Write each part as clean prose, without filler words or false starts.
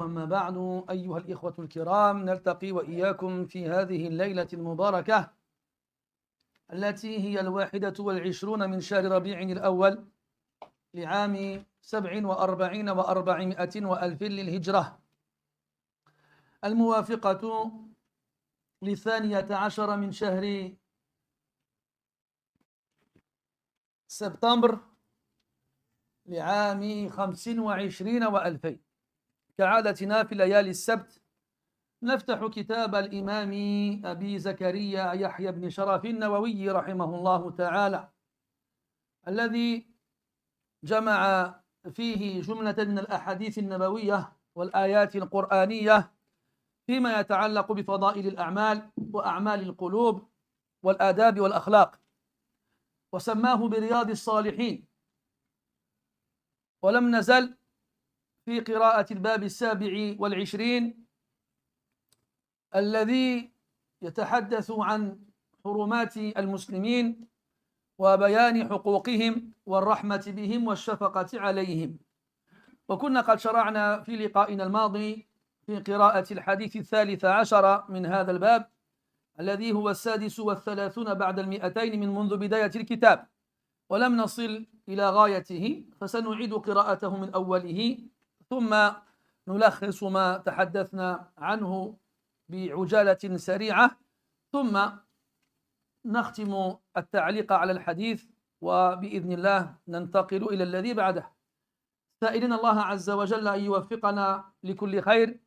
أما بعد أيها الإخوة الكرام، نلتقي وإياكم في هذه الليلة المباركة التي هي 21 من شهر ربيع الأول لعام 47 و400 وألف للهجرة، الموافقة ل12 من شهر سبتمبر لعام 25 و2000. كعادتنا في ليالي السبت نفتح كتاب الإمام أبي زكريا يحيى بن شرف النووي رحمه الله تعالى، الذي جمع فيه جملة من الأحاديث النبوية والآيات القرآنية فيما يتعلق بفضائل الأعمال وأعمال القلوب والآداب والأخلاق، وسماه برياض الصالحين. ولم نزل في قراءة الباب 27 الذي يتحدث عن حرمات المسلمين وبيان حقوقهم والرحمة بهم والشفقة عليهم. وكنا قد شرعنا في لقائنا الماضي في قراءة الحديث 13 من هذا الباب الذي هو 36 بعد 200 منذ بداية الكتاب، ولم نصل إلى غايته، فسنعيد قراءته من أوله ثم نلخص ما تحدثنا عنه بعجالة سريعة، ثم نختم التعليق على الحديث، وبإذن الله ننتقل إلى الذي بعده، سائلين الله عز وجل أن يوفقنا لكل خير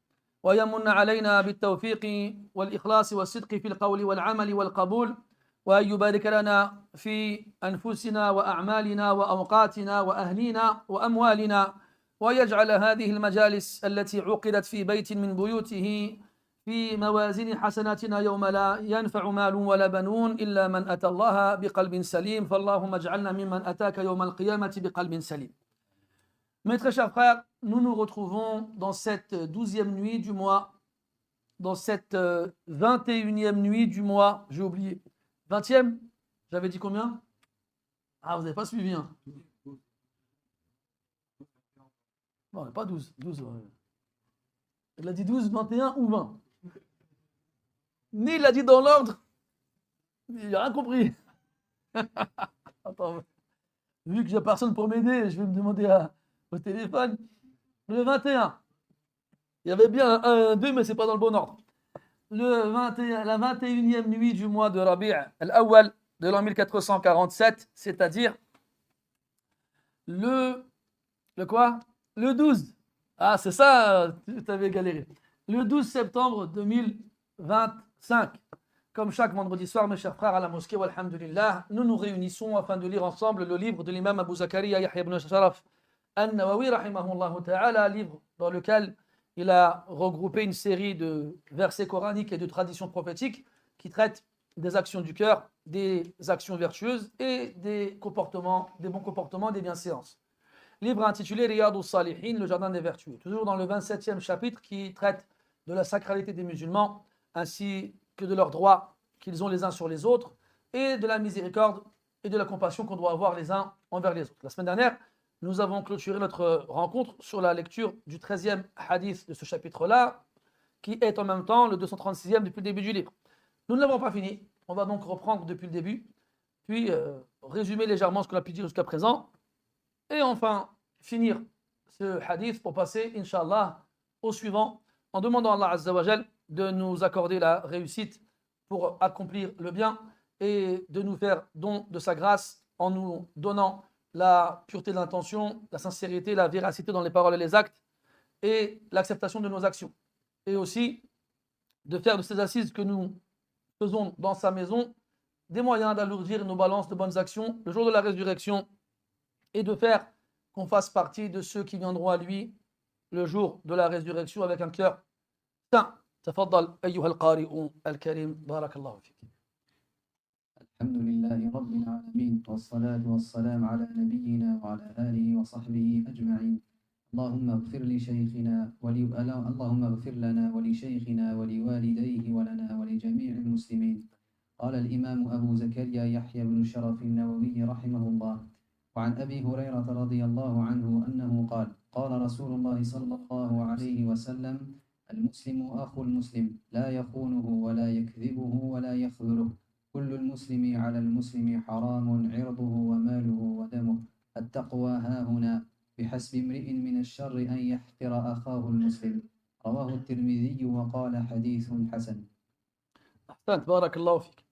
ويمن علينا بالتوفيق والإخلاص والصدق في القول والعمل والقبول، وأن يبارك لنا في أنفسنا وأعمالنا وأوقاتنا وأهلينا وأموالنا، ويجعل هذه المجالس التي عقدت في بيت من بيوته في موازين حسناتنا يوم لا ينفع مال ولا بنون إلا من أتى الله بقلب سليم. فاللهم اجعلنا ممن أتاك يوم القيامة بقلب سليم. Mes très chers frères, nous nous retrouvons dans cette 12e nuit du mois, dans cette 21e nuit du mois, j'ai oublié, 20e, j'avais dit combien? Ah, vous n'avez pas suivi, hein? Non, pas 12, 12. Il a dit 12, 21 ou 20. Ni il a dit dans l'ordre, il n'a rien compris. Attends, vu que j'ai personne pour m'aider, je vais me demander au téléphone. Le 21. Il y avait bien un 1, 2, mais ce n'est pas dans le bon ordre. Le 21, la 21e nuit du mois de Rabi' al-Awwal de l'an 1447, c'est-à-dire le quoi? Le 12. Ah, c'est ça, tu avais galéré. Le 12 septembre 2025. Comme chaque vendredi soir, mes chers frères, à la mosquée, walhamdulillah, nous nous réunissons afin de lire ensemble le livre de l'imam Abu Zakaria Yahya ibn Sharaf al-Nawawi rahimahullah ta'ala, livre dans lequel il a regroupé une série de versets coraniques et de traditions prophétiques qui traitent des actions du cœur, des actions vertueuses et des comportements, des bons comportements, des bienséances. Livre intitulé Riyad al-Salihin, le jardin des vertus, toujours dans le 27e chapitre qui traite de la sacralité des musulmans ainsi que de leurs droits qu'ils ont les uns sur les autres et de la miséricorde et de la compassion qu'on doit avoir les uns envers les autres. La semaine dernière, nous avons clôturé notre rencontre sur la lecture du 13e hadith de ce chapitre-là, qui est en même temps le 236e depuis le début du livre. Nous ne l'avons pas fini, on va donc reprendre depuis le début, puis résumer légèrement ce qu'on a pu dire jusqu'à présent, et enfin finir ce hadith pour passer, Inch'Allah, au suivant, en demandant à Allah Azza wa Jal de nous accorder la réussite pour accomplir le bien et de nous faire don de sa grâce en nous donnant la pureté de l'intention, la sincérité, la véracité dans les paroles et les actes et l'acceptation de nos actions. Et aussi de faire de ces assises que nous faisons dans sa maison des moyens d'alourdir nos balances de bonnes actions le jour de la résurrection et de faire qu'on fasse partie de ceux qui viendront à lui le jour de la résurrection avec un cœur saint. تفضل أيها القارئ الكريم بارك الله فيك. الحمد لله رب العالمين والصلاة والسلام على نبينا وعلى آله وصحبه أجمعين. اللهم اغفر لشيخنا اللهم اغفر لنا ولشيخنا ولوالديه ولنا ولجميع المسلمين. قال الإمام أبو زكريا يحيى بن شرف النووي رحمه الله: وعن أبي هريرة رضي الله عنه أنه قال قال رسول الله صلى الله عليه وسلم المسلم أخو المسلم لا يخونه ولا يكذبه ولا يخذله كل المسلم على المسلم حرام عرضه وماله ودمه التقوى هاهنا بحسب امرئ من الشر أن يحقر أخاه المسلم رواه الترمذي وقال حديث حسن. أحسنت بارك الله فيك.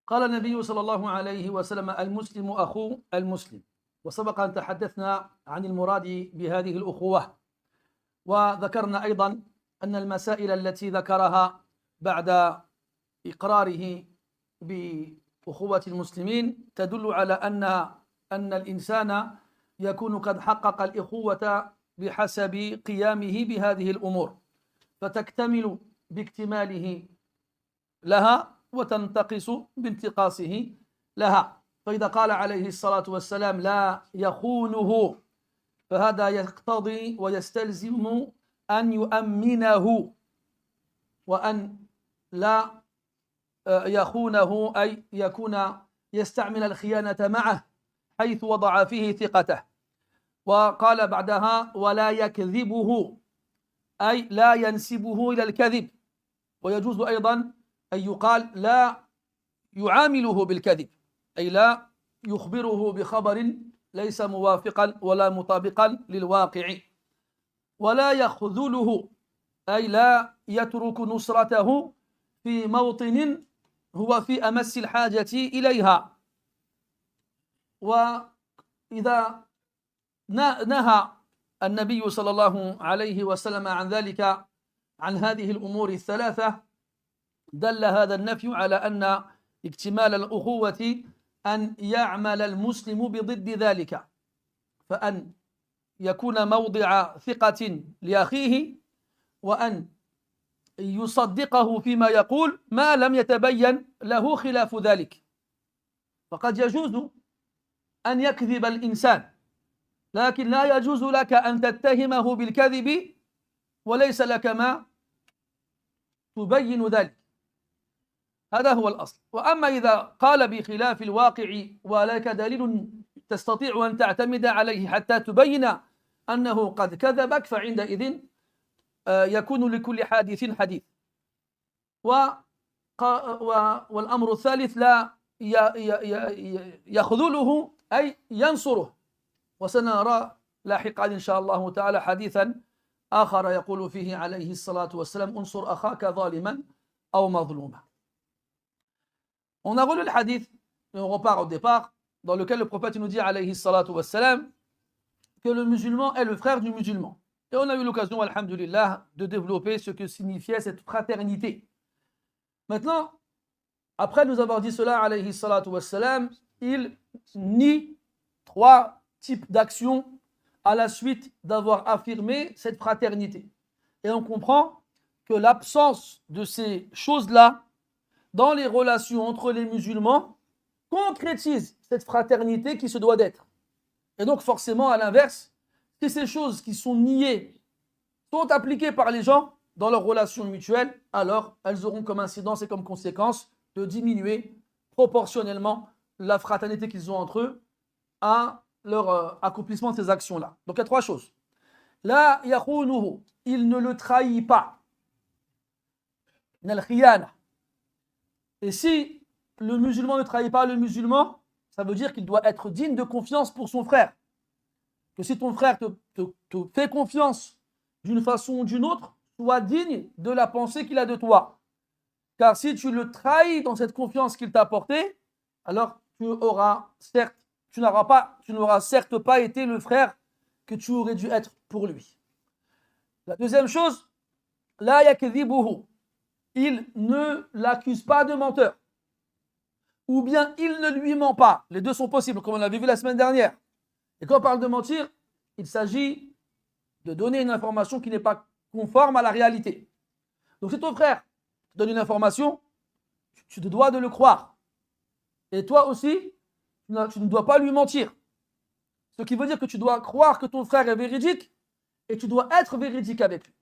قال النبي صلى الله عليه وسلم المسلم أخو المسلم. وسبق أن تحدثنا عن المراد بهذه الأخوة، وذكرنا أيضا أن المسائل التي ذكرها بعد إقراره بأخوة المسلمين تدل على أن الإنسان يكون قد حقق الأخوة بحسب قيامه بهذه الأمور، فتكتمل باكتماله لها وتنتقص بانتقاصه لها. فإذا قال عليه الصلاة والسلام لا يخونه، فهذا يقتضي ويستلزم أن يؤمنه، وأن لا يخونه أي يكون يستعمل الخيانة معه حيث وضع فيه ثقته. وقال بعدها ولا يكذبه أي لا ينسبه إلى الكذب. ويجوز أيضا أن يقال لا يعامله بالكذب، أي لا يخبره بخبر ليس موافقا ولا مطابقا للواقع. ولا يخذله أي لا يترك نصرته في موطن هو في أمس الحاجة إليها. وإذا نهى النبي صلى الله عليه وسلم عن ذلك، عن هذه الأمور الثلاثة، دل هذا النفي على أن اكتمال الأخوة أن يعمل المسلم بضد ذلك، فأن يكون موضع ثقة لأخيه، وأن يصدقه فيما يقول ما لم يتبين له خلاف ذلك. فقد يجوز أن يكذب الإنسان، لكن لا يجوز لك أن تتهمه بالكذب وليس لك ما تبين ذلك. هذا هو الأصل. وأما إذا قال بخلاف الواقع ولك دليل تستطيع أن تعتمد عليه حتى تبين أنه قد كذبك، فعندئذ يكون لكل حادث حديث. والأمر الثالث لا يخذله أي ينصره. وسنرى لاحقا إن شاء الله تعالى حديثا آخر يقول فيه عليه الصلاة والسلام انصر أخاك ظالما أو مظلوما. On a relu le hadith, et on repart au départ, dans lequel le prophète nous dit alayhi salatu wassalam que le musulman est le frère du musulman. Et on a eu l'occasion, alhamdulillah, de développer ce que signifiait cette fraternité. Maintenant, après nous avoir dit cela, alayhi salatu wassalam, il nie trois types d'actions à la suite d'avoir affirmé cette fraternité. Et on comprend que l'absence de ces choses-là dans les relations entre les musulmans concrétise cette fraternité qui se doit d'être. Et donc forcément, à l'inverse, si ces choses qui sont niées sont appliquées par les gens dans leurs relations mutuelles, alors elles auront comme incidence et comme conséquence de diminuer proportionnellement la fraternité qu'ils ont entre eux à leur accomplissement de ces actions-là. Donc il y a trois choses. La yakhunuhu, il ne le trahit pas. Nal khiyana. Et si le musulman ne trahit pas le musulman, ça veut dire qu'il doit être digne de confiance pour son frère. Que si ton frère te fait confiance d'une façon ou d'une autre, sois digne de la pensée qu'il a de toi. Car si tu le trahis dans cette confiance qu'il t'a apportée, alors tu n'auras certes pas été le frère que tu aurais dû être pour lui. La deuxième chose, la yakdhibuhu. Il ne l'accuse pas de menteur. Ou bien il ne lui ment pas. Les deux sont possibles, comme on l'avait vu la semaine dernière. Et quand on parle de mentir, il s'agit de donner une information qui n'est pas conforme à la réalité. Donc si ton frère te donne une information, tu te dois de le croire. Et toi aussi, tu ne dois pas lui mentir. Ce qui veut dire que tu dois croire que ton frère est véridique et tu dois être véridique avec lui.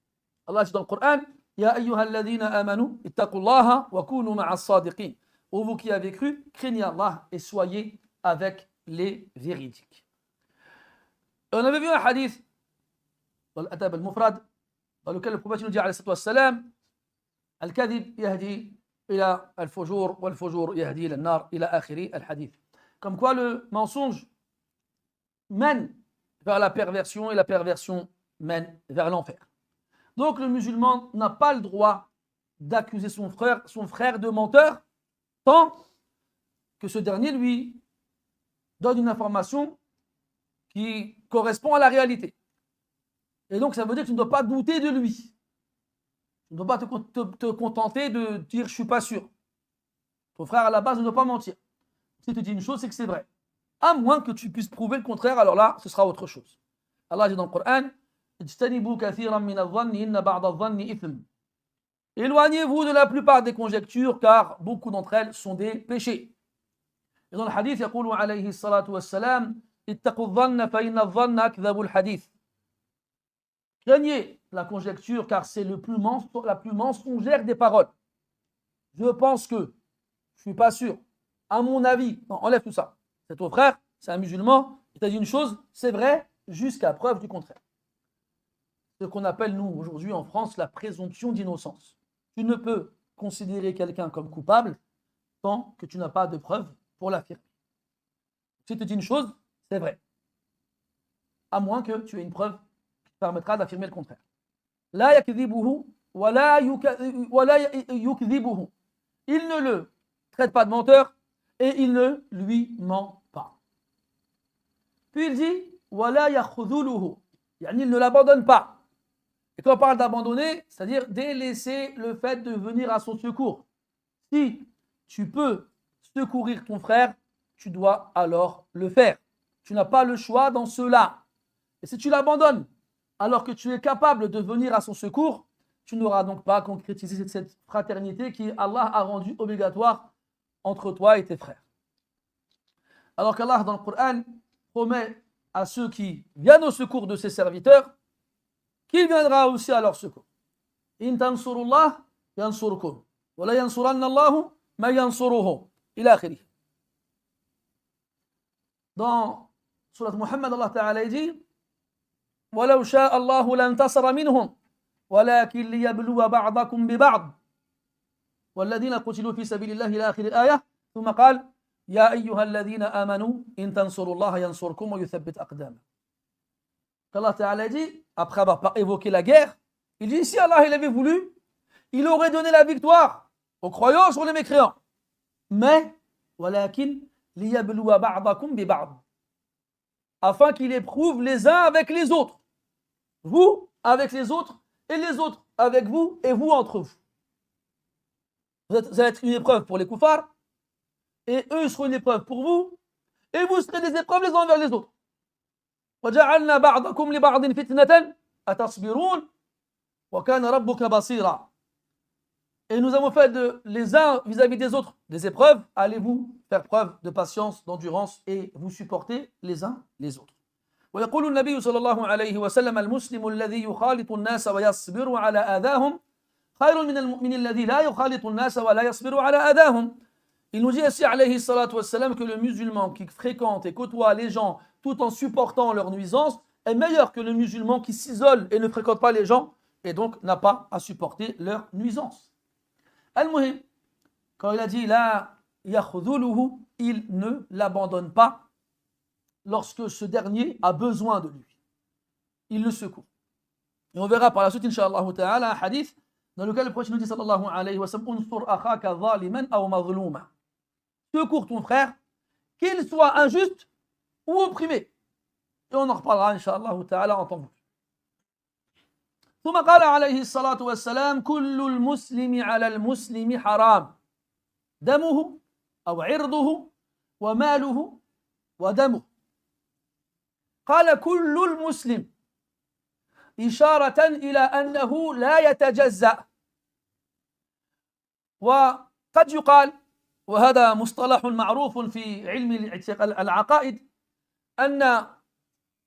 Allah dit dans le Coran, Ya ayyuhalladhina amanu, ittaqullaha wa kunu ma'as sadiqin. Ô vous qui avez cru, craignez Allah et soyez avec les véridiques. On avait vu un hadith dans l'Adab al-Mufrad dans lequel le prophète nous dit alayhi wassalam al-kadhib yahdi ila al-fujur wal-fujur yahdi ila an-nar ila akhiri al-hadith. Comme quoi le mensonge mène vers la perversion et la perversion mène vers l'enfer. Donc le musulman n'a pas le droit d'accuser son frère de menteur tant que ce dernier lui donne une information qui correspond à la réalité. Et donc ça veut dire que tu ne dois pas douter de lui. Tu ne dois pas te contenter de dire je ne suis pas sûr. Ton frère à la base ne doit pas mentir. S'il te dit une chose, c'est que c'est vrai. À moins que tu puisses prouver le contraire, alors là, ce sera autre chose. Allah dit dans le Coran, éloignez-vous de la plupart des conjectures, car beaucoup d'entre elles sont des péchés. Et dans le hadith, يقول عليه الصلاة والسلام اتقوا الظن فإن الظن أكذب الحديث. Craignez la conjecture, car c'est la plus mensongère des paroles. Je pense que, je ne suis pas sûr, à mon avis, non, enlève tout ça. C'est ton frère, c'est un musulman, il t'a dit une chose, c'est vrai, jusqu'à preuve du contraire. Ce qu'on appelle, nous, aujourd'hui en France, la présomption d'innocence. Tu ne peux considérer quelqu'un comme coupable tant que tu n'as pas de preuve pour l'affirmer. Si tu dis une chose, c'est vrai. À moins que tu aies une preuve qui permettra d'affirmer le contraire. La yakdhibuhu wa la yukdhibuhu. Il ne le traite pas de menteur et il ne lui ment pas. Puis il dit wa la yakhudhuluhu. Il ne l'abandonne pas. Et quand on parle d'abandonner, c'est-à-dire délaisser le fait de venir à son secours. Si tu peux secourir ton frère, tu dois alors le faire. Tu n'as pas le choix dans cela. Et si tu l'abandonnes, alors que tu es capable de venir à son secours, tu n'auras donc pas concrétisé cette fraternité qui Allah a rendue obligatoire entre toi et tes frères. Alors qu'Allah dans le Coran promet à ceux qui viennent au secours de ses serviteurs qu'il viendra aussi à leur secours. In tansurullah yansurkum wa la yansuranna Allahu ma yansuruhu ila akhirih. Dans Surat Muhammad, Allah Ta'ala dit ولو شاء الله لانتصر منهم ولكن ليبلو بعضكم ببعض والذين قتلوا في سبيل الله إلى آخر الآية ثم قال يا أيها الذين آمنوا إن تنصروا الله ينصركم ويثبت أقدامكم. Allah Ta'ala dit, après avoir évoqué la guerre, il dit si Allah il avait voulu, il aurait donné la victoire aux croyants sur les mécréants. Mais ولكن ليبلو بعضكم ببعض, afin qu'il éprouve les uns avec les autres. Vous avec les autres, et les autres avec vous, et vous entre vous. Vous allez être une épreuve pour les koufars, et eux seront une épreuve pour vous, et vous serez des épreuves les uns envers les autres. وَجَعَلْنَا بَعْضَكُمْ لِبَعْضٍ فِتْنَةً أَتَصْبِرُونَ وَكَانَ رَبُّكَ بَصِيرًا. Et nous avons fait les uns vis-à-vis des autres des épreuves. Allez-vous faire preuve de patience, d'endurance et vous supporter les uns les autres. ويقول النبي صلى الله عليه وسلم المسلم الذي يخالط الناس ويصبر على آذاهم خير من المؤمن الذي لا يخالط الناس ولا يصبر على آذاهم. Il nous dit ainsi alayhi salatu wassalam que le musulman qui fréquente et côtoie les gens tout en supportant leurs nuisances est meilleur que le musulman qui s'isole et ne fréquente pas les gens et donc n'a pas à supporter leurs nuisances. Al-Muhim, quand il a dit la yakhudhuluhu, il ne l'abandonne pas lorsque ce dernier a besoin de lui. Il le secoue. Et on verra par la suite, incha'Allah ta'ala, un hadith dans lequel le prophète nous dit sallallahu alayhi wa sallam unsur akhaka zaliman aw mazluma. Secours ton frère, qu'il soit injuste ou opprimé. Et on en reparlera, incha'Allah ta'ala, en temps voulu. ثم قال عليه الصلاة والسلام كل المسلم على المسلم حرام دمه أو عرضه وماله ودمه. قال كل المسلم إشارة إلى أنه لا يتجزأ. وقد يقال وهذا مصطلح معروف في علم العقائد أن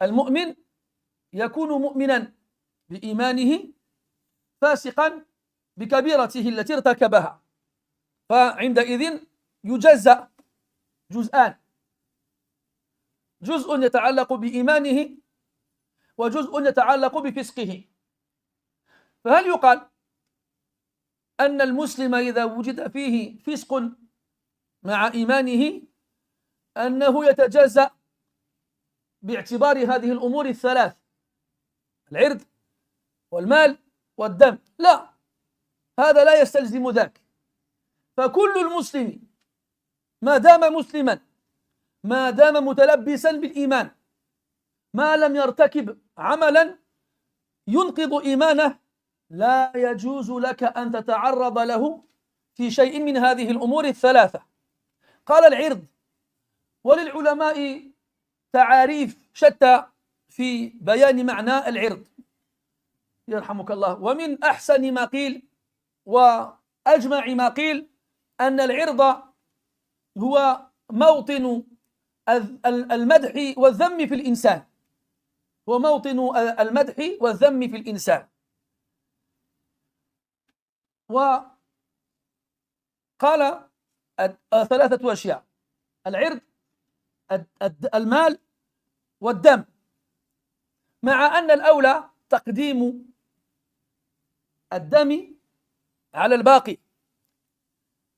المؤمن يكون مؤمنا بإيمانه فاسقا بكبيرته التي ارتكبها فعندئذ يجزأ جزءان. جزء يتعلق بإيمانه وجزء يتعلق بفسقه. فهل يقال أن المسلم إذا وجد فيه فسق مع إيمانه أنه يتجزأ باعتبار هذه الأمور الثلاث، العرض والمال والدم؟ لا، هذا لا يستلزم ذاك. فكل المسلم ما دام مسلما، ما دام متلبسا بالإيمان، ما لم يرتكب عملا ينقض إيمانه، لا يجوز لك أن تتعرض له في شيء من هذه الأمور الثلاثة. قال العرض، وللعلماء تعاريف شتى في بيان معنى العرض يرحمك الله، ومن أحسن ما قيل وأجمع ما قيل أن العرض هو موطن المدح والذم في الإنسان، هو موطن المدح والذم في الإنسان. وقال ثلاثة أشياء: العرض، المال، والدم، مع أن الأولى تقديم الدم على الباقي،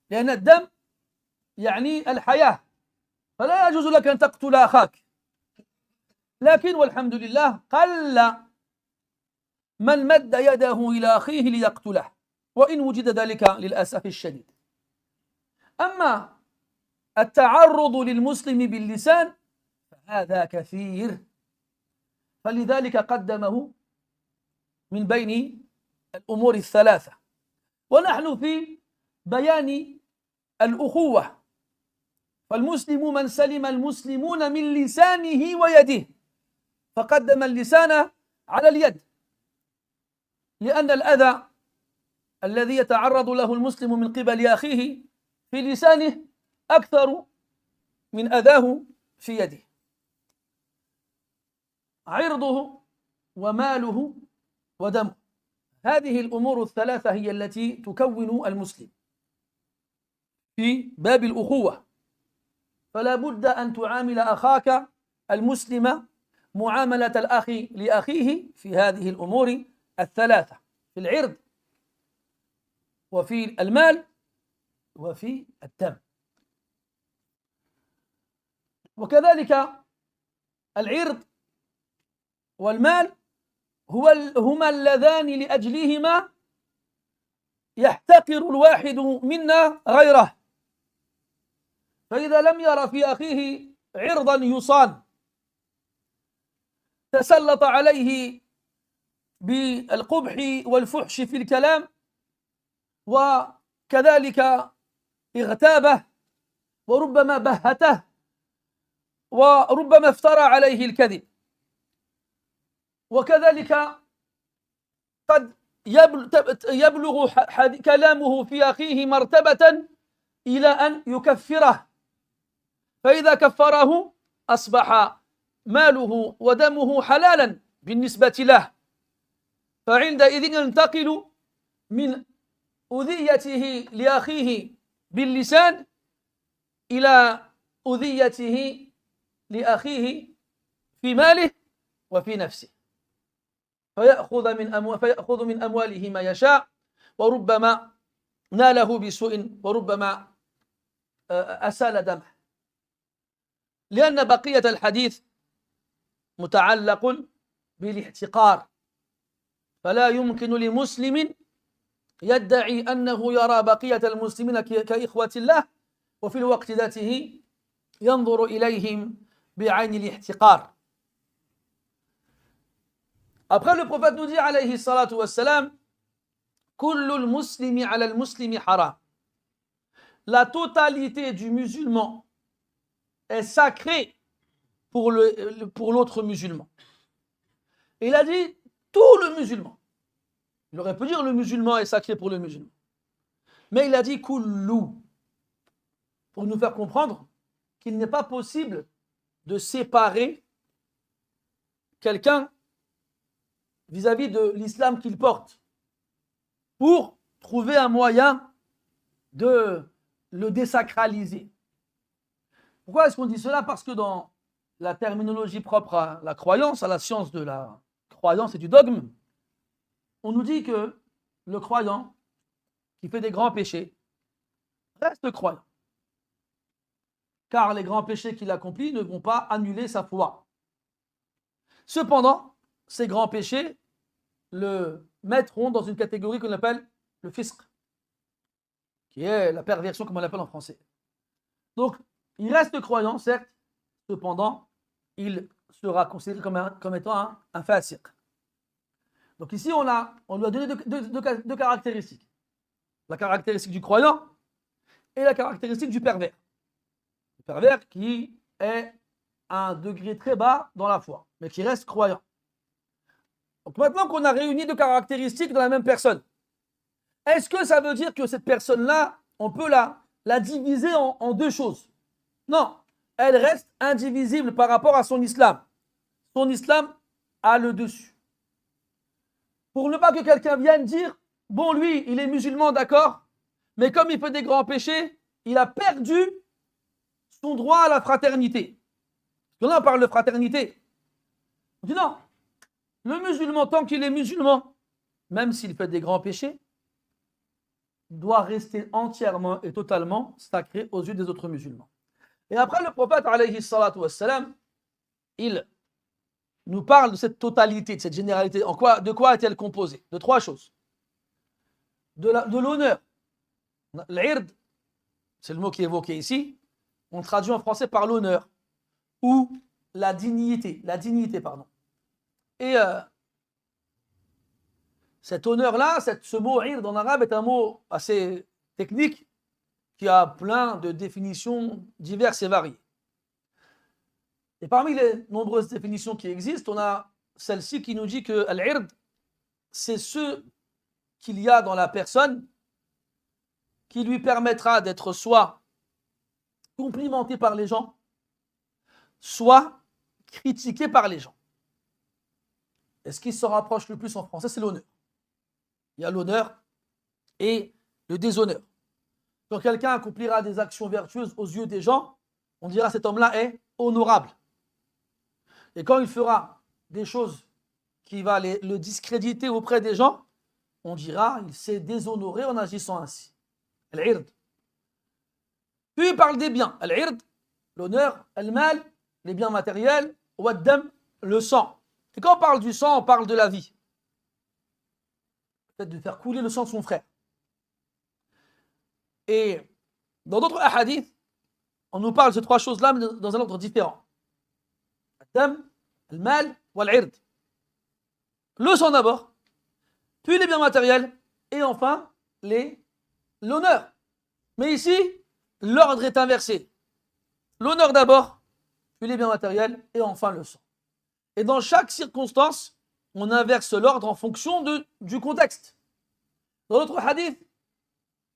لأن الدم يعني الحياة، فلا يجوز لك أن تقتل أخاك. لكن والحمد لله قل من مد يده إلى أخيه ليقتله، وإن وجد ذلك للأسف الشديد. أما التعرض للمسلم باللسان فهذا كثير، فلذلك قدمه من بين الأمور الثلاثة. ونحن في بيان الأخوة، فالمسلم من سلم المسلمون من لسانه ويده، فقدم اللسان على اليد، لأن الأذى الذي يتعرض له المسلم من قبل أخيه في لسانه أكثر من أذاه في يده. عرضه وماله ودمه، هذه الأمور الثلاثة هي التي تكون المسلم في باب الأخوة. فلا بد أن تعامل أخاك المسلم معاملة الأخ لأخيه في هذه الأمور الثلاثة: في العرض، وفي المال، وفي الدم. وكذلك العرض والمال هما اللذان لأجلهما يحتقر الواحد منا غيره. فإذا لم ير في أخيه عرضا يصان تسلط عليه بالقبح والفحش في الكلام، وكذلك اغتابه، وربما بهته، وربما افترى عليه الكذب. وكذلك قد يبلغ كلامه في أخيه مرتبة إلى أن يكفره، فإذا كفره أصبح ماله ودمه حلالا بالنسبة له، فعندئذ ينتقل من أذيته لأخيه باللسان إلى أذيته لأخيه في ماله وفي نفسه، فيأخذ من أمواله ما يشاء، وربما ناله بسوء، وربما أسال دمه. لأن بقية الحديث متعلق بالاحتقار، فلا يمكن لمسلم يدعي أنه يرى بقية المسلمين كإخوة الله وفي الوقت ذاته ينظر إليهم بعين الاحتقار. Après, le prophète nous dit, alayhi salatu wassalam, Kullul muslimi ala al-muslimi haram. La totalité du musulman est sacrée pour l'autre musulman. Et il a dit tout le musulman. Il aurait pu dire le musulman est sacré pour le musulman. Mais il a dit kullu, pour nous faire comprendre qu'il n'est pas possible de séparer quelqu'un vis-à-vis de l'islam qu'il porte pour trouver un moyen de le désacraliser. Pourquoi est-ce qu'on dit cela? Parce que dans la terminologie propre à la croyance, à la science de la croyance et du dogme, on nous dit que le croyant qui fait des grands péchés reste croyant. Car les grands péchés qu'il accomplit ne vont pas annuler sa foi. Cependant, ces grands péchés le mettront dans une catégorie qu'on appelle le fisq, qui est la perversion, comme on l'appelle en français. Donc, il reste croyant, certes, cependant, il sera considéré comme étant un fasiq. Donc ici, on lui a donné deux caractéristiques. La caractéristique du croyant et la caractéristique du pervers. Le pervers qui est à un degré très bas dans la foi, mais qui reste croyant. Donc maintenant qu'on a réuni deux caractéristiques dans la même personne, est-ce que ça veut dire que cette personne-là, on peut la diviser en deux choses? Non, elle reste indivisible par rapport à son islam. Son islam a le dessus. Pour ne pas que quelqu'un vienne dire, bon, lui, il est musulman, d'accord, mais comme il fait des grands péchés, il a perdu son droit à la fraternité. Parce que là, on parle de fraternité. On dit non, le musulman, tant qu'il est musulman, même s'il fait des grands péchés, doit rester entièrement et totalement sacré aux yeux des autres musulmans. Et après, le prophète, alayhi salatu wassalam, il nous parle de cette totalité, de cette généralité. De quoi est-elle composée? De trois choses. De l'honneur. L'ird, c'est le mot qui est évoqué ici. On traduit en français par l'honneur ou la dignité. Et cet honneur-là, ce mot ird en arabe est un mot assez technique qui a plein de définitions diverses et variées. Et parmi les nombreuses définitions qui existent, on a celle-ci qui nous dit que l'ird, c'est ce qu'il y a dans la personne qui lui permettra d'être soit complimenté par les gens, soit critiqué par les gens. Et ce qui se rapproche le plus en français, c'est l'honneur. Il y a l'honneur et le déshonneur. Quand quelqu'un accomplira des actions vertueuses aux yeux des gens, on dira cet homme-là est honorable. Et quand il fera des choses qui vont le discréditer auprès des gens, on dira il s'est déshonoré en agissant ainsi. Al-ird. Puis il parle des biens. Al-ird, l'honneur, al-mal, les biens matériels, wad-dam, le sang. Et quand on parle du sang, on parle de la vie. Peut-être de faire couler le sang de son frère. Et dans d'autres hadiths, on nous parle de ces trois choses-là, mais dans un ordre différent. Al-dam, al-mal, wal-ird. Le sang d'abord, puis les biens matériels, et enfin l'honneur. Mais ici, l'ordre est inversé. L'honneur d'abord, puis les biens matériels, et enfin le sang. Et dans chaque circonstance, on inverse l'ordre en fonction du contexte. Dans l'autre hadith,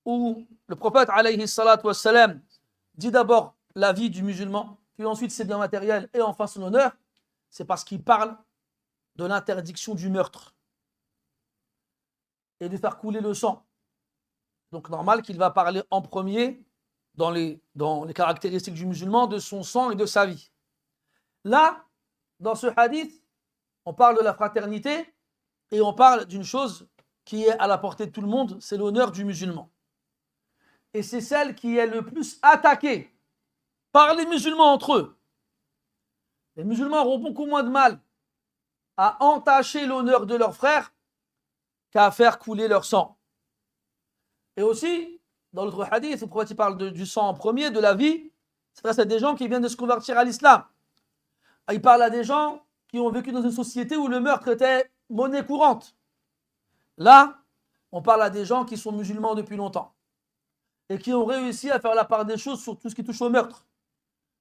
où le prophète alayhi salatu wassalam dit d'abord la vie du musulman, puis ensuite ses biens matériels, et enfin son honneur, c'est parce qu'il parle de l'interdiction du meurtre et de faire couler le sang. Donc normal qu'il va parler en premier dans les caractéristiques du musulman de son sang et de sa vie. Là, dans ce hadith, on parle de la fraternité et on parle d'une chose qui est à la portée de tout le monde, c'est l'honneur du musulman. Et c'est celle qui est le plus attaquée par les musulmans entre eux. Les musulmans auront beaucoup moins de mal à entacher l'honneur de leurs frères qu'à faire couler leur sang. Et aussi, dans l'autre hadith, le prophète parle du sang en premier, de la vie. C'est à des gens qui viennent de se convertir à l'islam. Il parle à des gens qui ont vécu dans une société où le meurtre était monnaie courante. Là, on parle à des gens qui sont musulmans depuis longtemps et qui ont réussi à faire la part des choses sur tout ce qui touche au meurtre.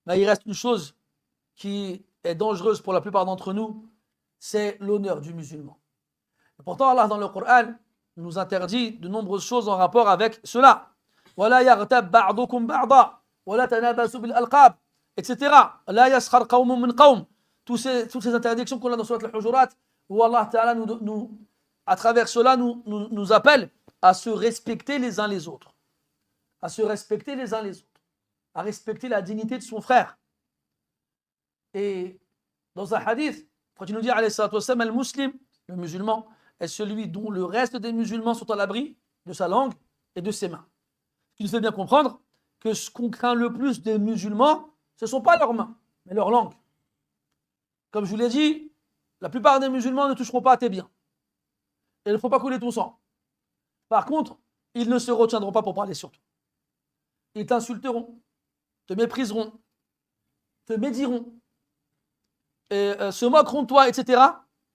Mais il reste une chose qui est dangereuse pour la plupart d'entre nous, c'est l'honneur du musulman. Et pourtant, Allah dans le Coran nous interdit de nombreuses choses en rapport avec cela. وَلَا يَغْتَبْ بَعْضُكُمْ بَعْضًا وَلَا تَنَابَسُوا بِالْأَلْقَابِ, etc. لَا يَسْخَرْ قَوْمٌ مِّنْ قَوْمٍ. Toutes ces interdictions qu'on a dans Surat al-Hujurat, où Allah Ta'ala à travers cela nous appelle à se respecter les uns les autres. À se respecter les uns les autres. À respecter la dignité de son frère. Et dans un hadith, quand il nous dit alayhi salatu wassalam, al-muslim, le musulman, est celui dont le reste des musulmans sont à l'abri de sa langue et de ses mains. Ce qui nous fait bien comprendre que ce qu'on craint le plus des musulmans, ce ne sont pas leurs mains, mais leur langue. Comme je vous l'ai dit, la plupart des musulmans ne toucheront pas à tes biens. Et il ne faut pas couler ton sang. Par contre, ils ne se retiendront pas pour parler sur toi. Ils t'insulteront, te mépriseront, te médiront, et se moqueront de toi, etc.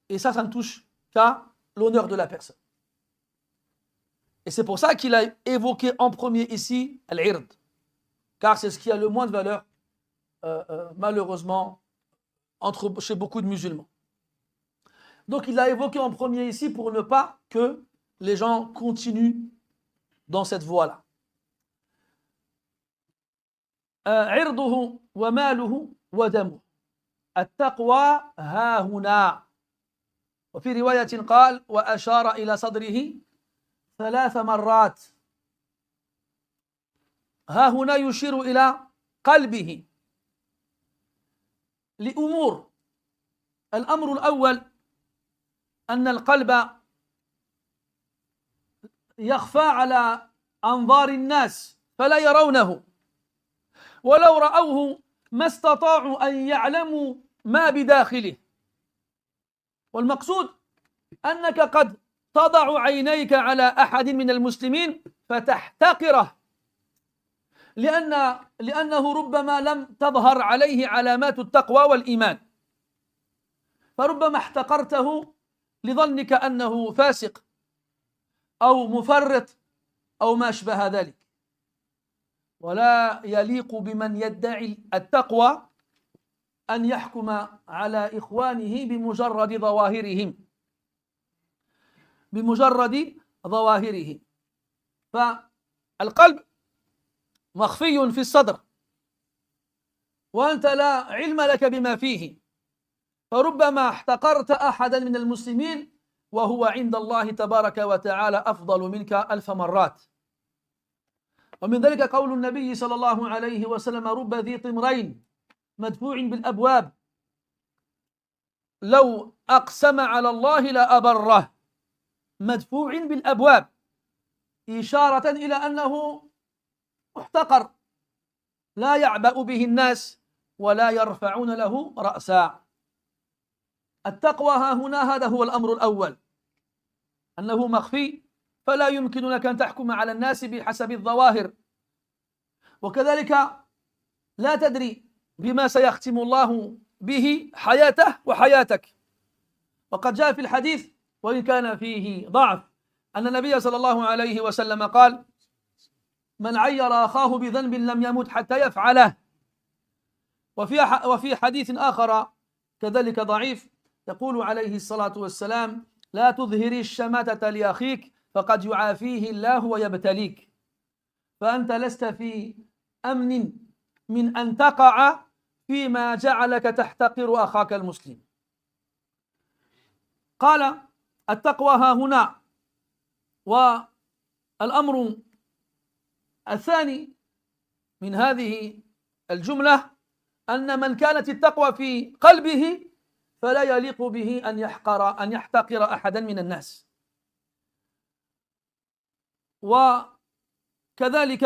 Et ça ne touche qu'à l'honneur de la personne. Et c'est pour ça qu'il a évoqué en premier ici al-ird, car c'est ce qui a le moins de valeur, malheureusement, chez beaucoup de musulmans. Donc il l'a évoqué en premier ici pour ne pas que les gens continuent dans cette voie-là. عرضه وماله ودمه التقوى ها هنا. وفي رواية قال وأشار إلى صدره 3 مرات. ها هنا يشير إلى قلبه لأمور. الأمر الأول أن القلب يخفى على أنظار الناس فلا يرونه، ولو رأوه ما استطاعوا أن يعلموا ما بداخله. والمقصود أنك قد تضع عينيك على أحد من المسلمين فتحتقره لأنه ربما لم تظهر عليه علامات التقوى والإيمان، فربما احتقرته لظنك أنه فاسق أو مفرط أو ما أشبه ذلك. ولا يليق بمن يدعي التقوى أن يحكم على إخوانه بمجرد ظواهرهم. فالقلب مخفي في الصدر وأنت لا علم لك بما فيه، فربما احتقرت أحدا من المسلمين وهو عند الله تبارك وتعالى أفضل منك 1000 مرات. ومن ذلك قول النبي صلى الله عليه وسلم رب ذي طمرين مدفوع بالأبواب لو أقسم على الله لأبره. مدفوع بالأبواب إشارة إلى أنه محتقر لا يعبأ به الناس ولا يرفعون له رأسا. التقوى ها هنا هذا هو الأمر الأول، أنه مخفي فلا يمكن لك أن تحكم على الناس بحسب الظواهر، وكذلك لا تدري بما سيختم الله به حياته وحياتك. وقد جاء في الحديث وإن كان فيه ضعف أن النبي صلى الله عليه وسلم قال من عير أخاه بذنب لم يمت حتى يفعله. وفي حديث آخر كذلك ضعيف يقول عليه الصلاة والسلام لا تظهري الشماتة لأخيك فقد يعافيه الله ويبتليك. فأنت لست في أمن من أن تقع فيما جعلك تحتقر أخاك المسلم. قال التقوى ها هنا. والأمر الثاني من هذه الجملة أن من كانت التقوى في قلبه فلا يليق به أن يحتقر أحدا من الناس. وكذلك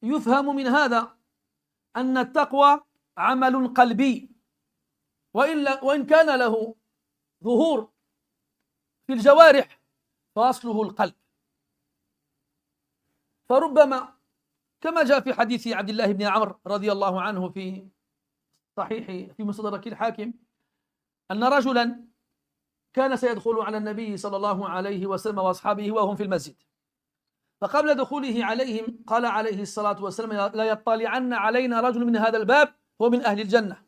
يفهم من هذا أن التقوى عمل قلبي وإن كان له ظهور في الجوارح فأصله القلب. فربما كما جاء في حديث عبد الله بن عمرو رضي الله عنه في مستدرك الحاكم أن رجلا كان سيدخل على النبي صلى الله عليه وسلم وأصحابه وهم في المسجد، فقبل دخوله عليهم قال عليه الصلاة والسلام لا يطلعن علينا رجل من هذا الباب هو من أهل الجنة.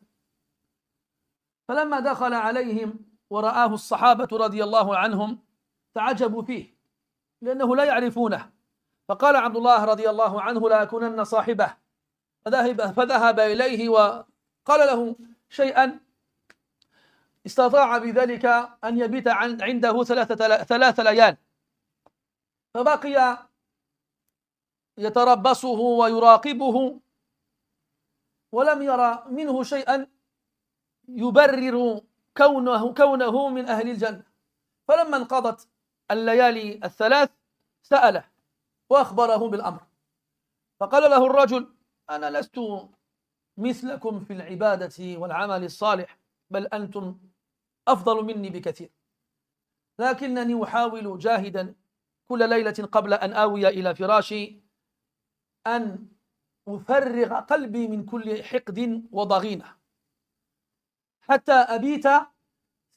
فلما دخل عليهم ورآه الصحابة رضي الله عنهم تعجبوا فيه لأنه لا يعرفونه، فقال عبد الله رضي الله عنه لا أكونن صاحبه، فذهب إليه وقال له شيئا استطاع بذلك أن يبيت عنده 3 ليال، فبقي يتربصه ويراقبه ولم يرى منه شيئا يبرر كونه من أهل الجنة. فلما انقضت الليالي الثلاث سأله وأخبره بالأمر، فقال له الرجل: أنا لست مثلكم في العبادة والعمل الصالح، بل أنتم أفضل مني بكثير، لكنني أحاول جاهدا كل ليلة قبل أن آوي إلى فراشي أن أفرغ قلبي من كل حقد وضغينة حتى أبيت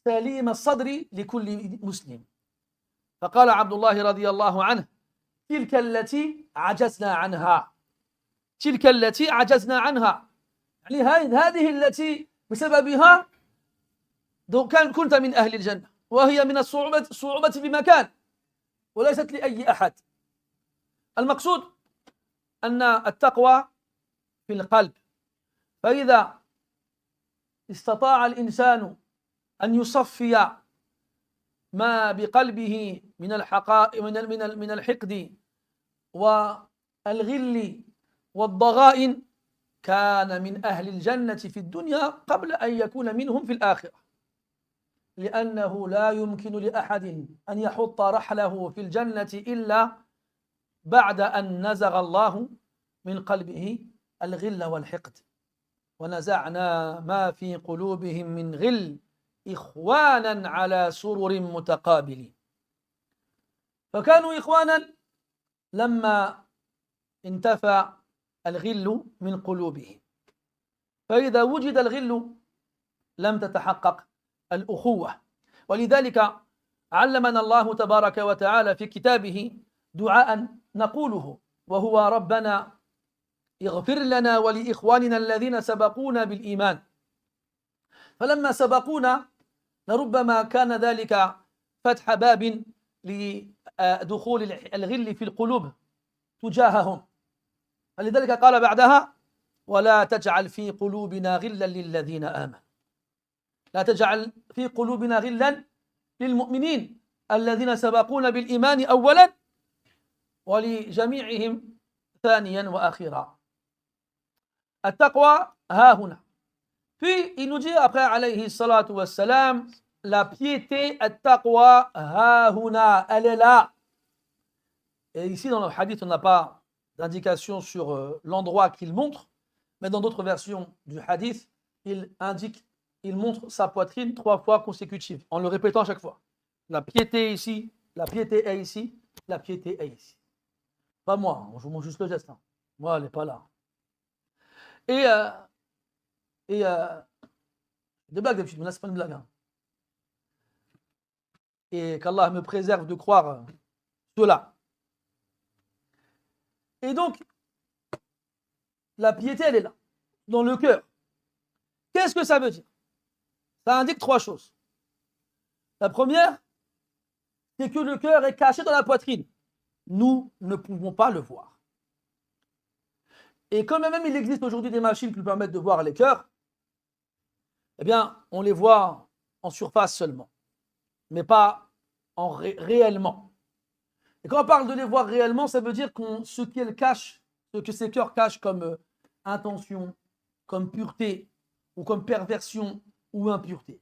سليم الصدر لكل مسلم. فقال عبد الله رضي الله عنه: تلك التي عجزنا عنها، تلك التي عجزنا عنها، يعني هذه التي بسببها كنت من أهل الجنة، وهي من الصعوبة بمكان وليست لأي أحد. المقصود أن التقوى في القلب، فإذا استطاع الإنسان أن يصفي ما بقلبه من من الحقد والغل والضغائن كان من أهل الجنة في الدنيا قبل أن يكون منهم في الآخرة، لأنه لا يمكن لأحد أن يحط رحله في الجنة إلا بعد أن نزغ الله من قلبه الغل والحقد. ونزعنا ما في قلوبهم من غل إخوانا على سرر متقابلين. فكانوا إخوانا لما انتفى الغل من قلوبهم، فإذا وجد الغل لم تتحقق الأخوة. ولذلك علمنا الله تبارك وتعالى في كتابه دعاء نقوله، وهو: ربنا اغفر لنا ولإخواننا الذين سبقونا بالإيمان. فلما سبقونا لربما كان ذلك فتح باب لدخول الغل في القلوب تجاههم، فلذلك قال بعدها: ولا تجعل في قلوبنا غلا للذين آمنوا. لا تجعل في قلوبنا غلا للمؤمنين الذين سبقونا بالإيمان أولا ولجميعهم ثانيا وأخيرا. التقوى ها هنا. Puis il nous dit après alayhi salatu wassalam, la piété at-taqwa ha huna, elle est là. Et ici dans le hadith on n'a pas d'indication sur l'endroit qu'il montre, mais dans d'autres versions du hadith il montre sa poitrine 3 fois consécutives en le répétant à chaque fois. La piété est ici, la piété est ici, la piété est ici. Pas moi, je vous montre juste le geste. Hein. Moi elle n'est pas là. Et des blagues d'habitude, mais là c'est pas une blague. Hein. Et qu'Allah me préserve de croire cela. Et donc, la piété, elle est là, dans le cœur. Qu'est-ce que ça veut dire? Ça indique 3 choses. La première, c'est que le cœur est caché dans la poitrine. Nous ne pouvons pas le voir. Et quand même il existe aujourd'hui des machines qui nous permettent de voir les cœurs, eh bien, on les voit en surface seulement, mais pas réellement. Et quand on parle de les voir réellement, ça veut dire ce qu'elles cachent, ce que ces cœurs cachent comme intention, comme pureté, ou comme perversion, ou impureté.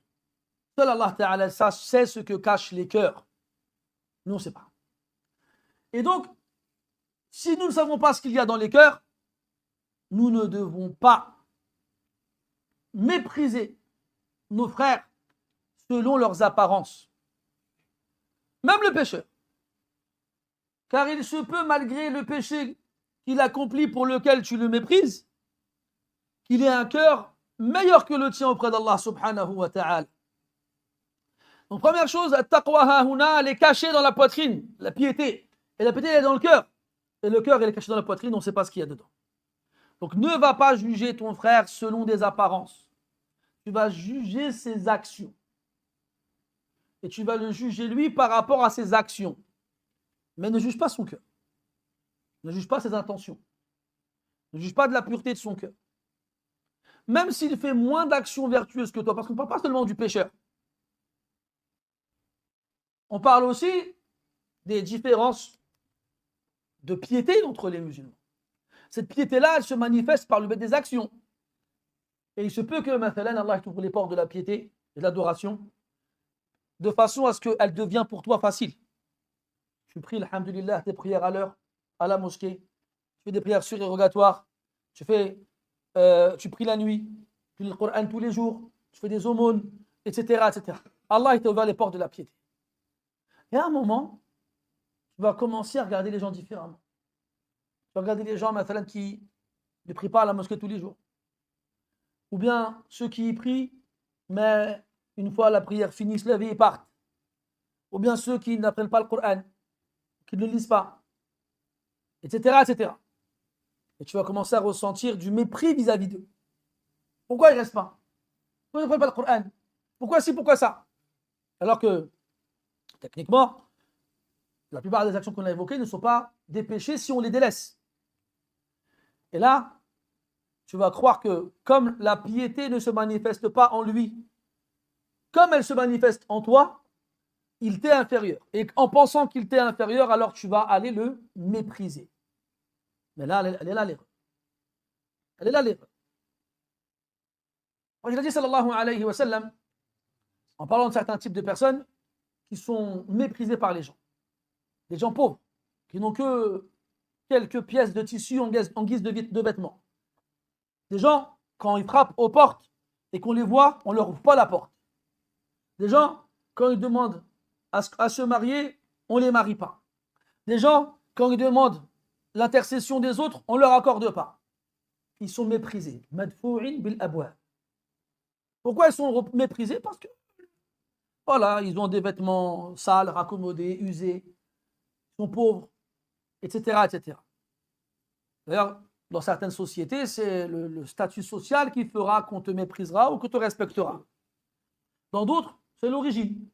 Seul Allah Ta'ala sait ce que cachent les cœurs. Nous, on ne sait pas. Et donc, si nous ne savons pas ce qu'il y a dans les cœurs, nous ne devons pas mépriser nos frères selon leurs apparences. Même le pécheur. Car il se peut, malgré le péché qu'il accomplit pour lequel tu le méprises, qu'il ait un cœur meilleur que le tien auprès d'Allah subhanahu wa ta'ala. Donc première chose, at-taqwa hahuna, elle est cachée dans la poitrine, la piété. Et la piété, elle est dans le cœur. Et le cœur, il est caché dans la poitrine, on ne sait pas ce qu'il y a dedans. Donc ne va pas juger ton frère selon des apparences. Tu vas juger ses actions. Et tu vas le juger lui par rapport à ses actions. Mais ne juge pas son cœur. Ne juge pas ses intentions. Ne juge pas de la pureté de son cœur. Même s'il fait moins d'actions vertueuses que toi, parce qu'on ne parle pas seulement du pécheur. On parle aussi des différences de piété entre les musulmans. Cette piété-là, elle se manifeste par le biais des actions. Et il se peut que, mathalan, Allah t'ouvre les portes de la piété et de l'adoration, de façon à ce qu'elle devienne pour toi facile. Tu pries, alhamdulillah, tes prières à l'heure, à la mosquée, tu fais des prières surérogatoires, tu pries la nuit, tu lis le Coran tous les jours, tu fais des aumônes, etc., etc. Allah il t'a ouvert les portes de la piété. Et à un moment, tu vas commencer à regarder les gens différemment. Tu vas regarder les gens, mathalan, qui ne prient pas à la mosquée tous les jours. Ou bien ceux qui y prient, mais une fois la prière finie, se lèvent et partent. Ou bien ceux qui n'apprennent pas le Coran, qui ne le lisent pas, etc., etc. Et tu vas commencer à ressentir du mépris vis-à-vis d'eux. Pourquoi ils ne restent pas? Pourquoi ils n'apprennent pas le Coran? Pourquoi ci, pourquoi ça? Alors que, techniquement, la plupart des actions qu'on a évoquées ne sont pas des péchés si on les délaisse. Et là, tu vas croire que comme la piété ne se manifeste pas en lui, comme elle se manifeste en toi, il t'est inférieur. Et en pensant qu'il t'est inférieur, alors tu vas aller le mépriser. Mais là, elle est là l'erreur. Elle est là l'erreur. Il a dit sallallahu alayhi wa sallam, en parlant de certains types de personnes qui sont méprisées par les gens. Des gens pauvres, qui n'ont que quelques pièces de tissu en guise de vêtements. Des gens, quand ils frappent aux portes et qu'on les voit, on ne leur ouvre pas la porte. Des gens, quand ils demandent à se marier, on ne les marie pas. Des gens, quand ils demandent l'intercession des autres, on ne leur accorde pas. Ils sont méprisés. Madfou'in bil abwab. Pourquoi ils sont méprisés? Parce que, voilà, ils ont des vêtements sales, raccommodés, usés, ils sont pauvres, etc., etc. D'ailleurs, dans certaines sociétés, c'est le statut social qui fera qu'on te méprisera ou qu'on te respectera. Dans d'autres, c'est l'origine.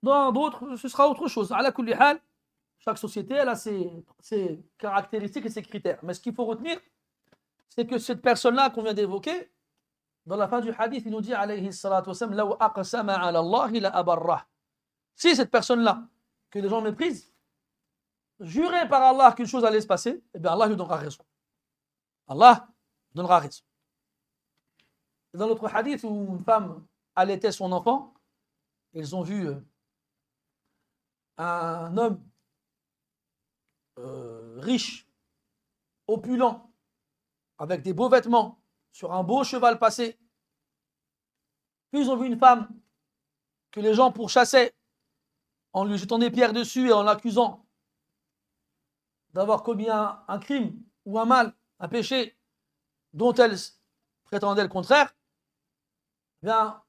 Dans d'autres, ce sera autre chose. Ala kulli hal, chaque société, elle a ses caractéristiques et ses critères. Mais ce qu'il faut retenir, c'est que cette personne-là qu'on vient d'évoquer, dans la fin du hadith, il nous dit, alayhi salatu wassalam, law aqsama ala Allah la abarrah. Si cette personne-là, que les gens méprisent, jurer par Allah qu'une chose allait se passer, eh bien Allah lui donnera raison. Allah donnera raison. Et dans l'autre hadith où une femme allaitait son enfant, ils ont vu un homme riche, opulent, avec des beaux vêtements, sur un beau cheval passé. Puis ils ont vu une femme que les gens pourchassaient en lui jetant des pierres dessus et en l'accusant d'avoir commis un crime ou un mal, un péché dont elle prétendait le contraire. Bien,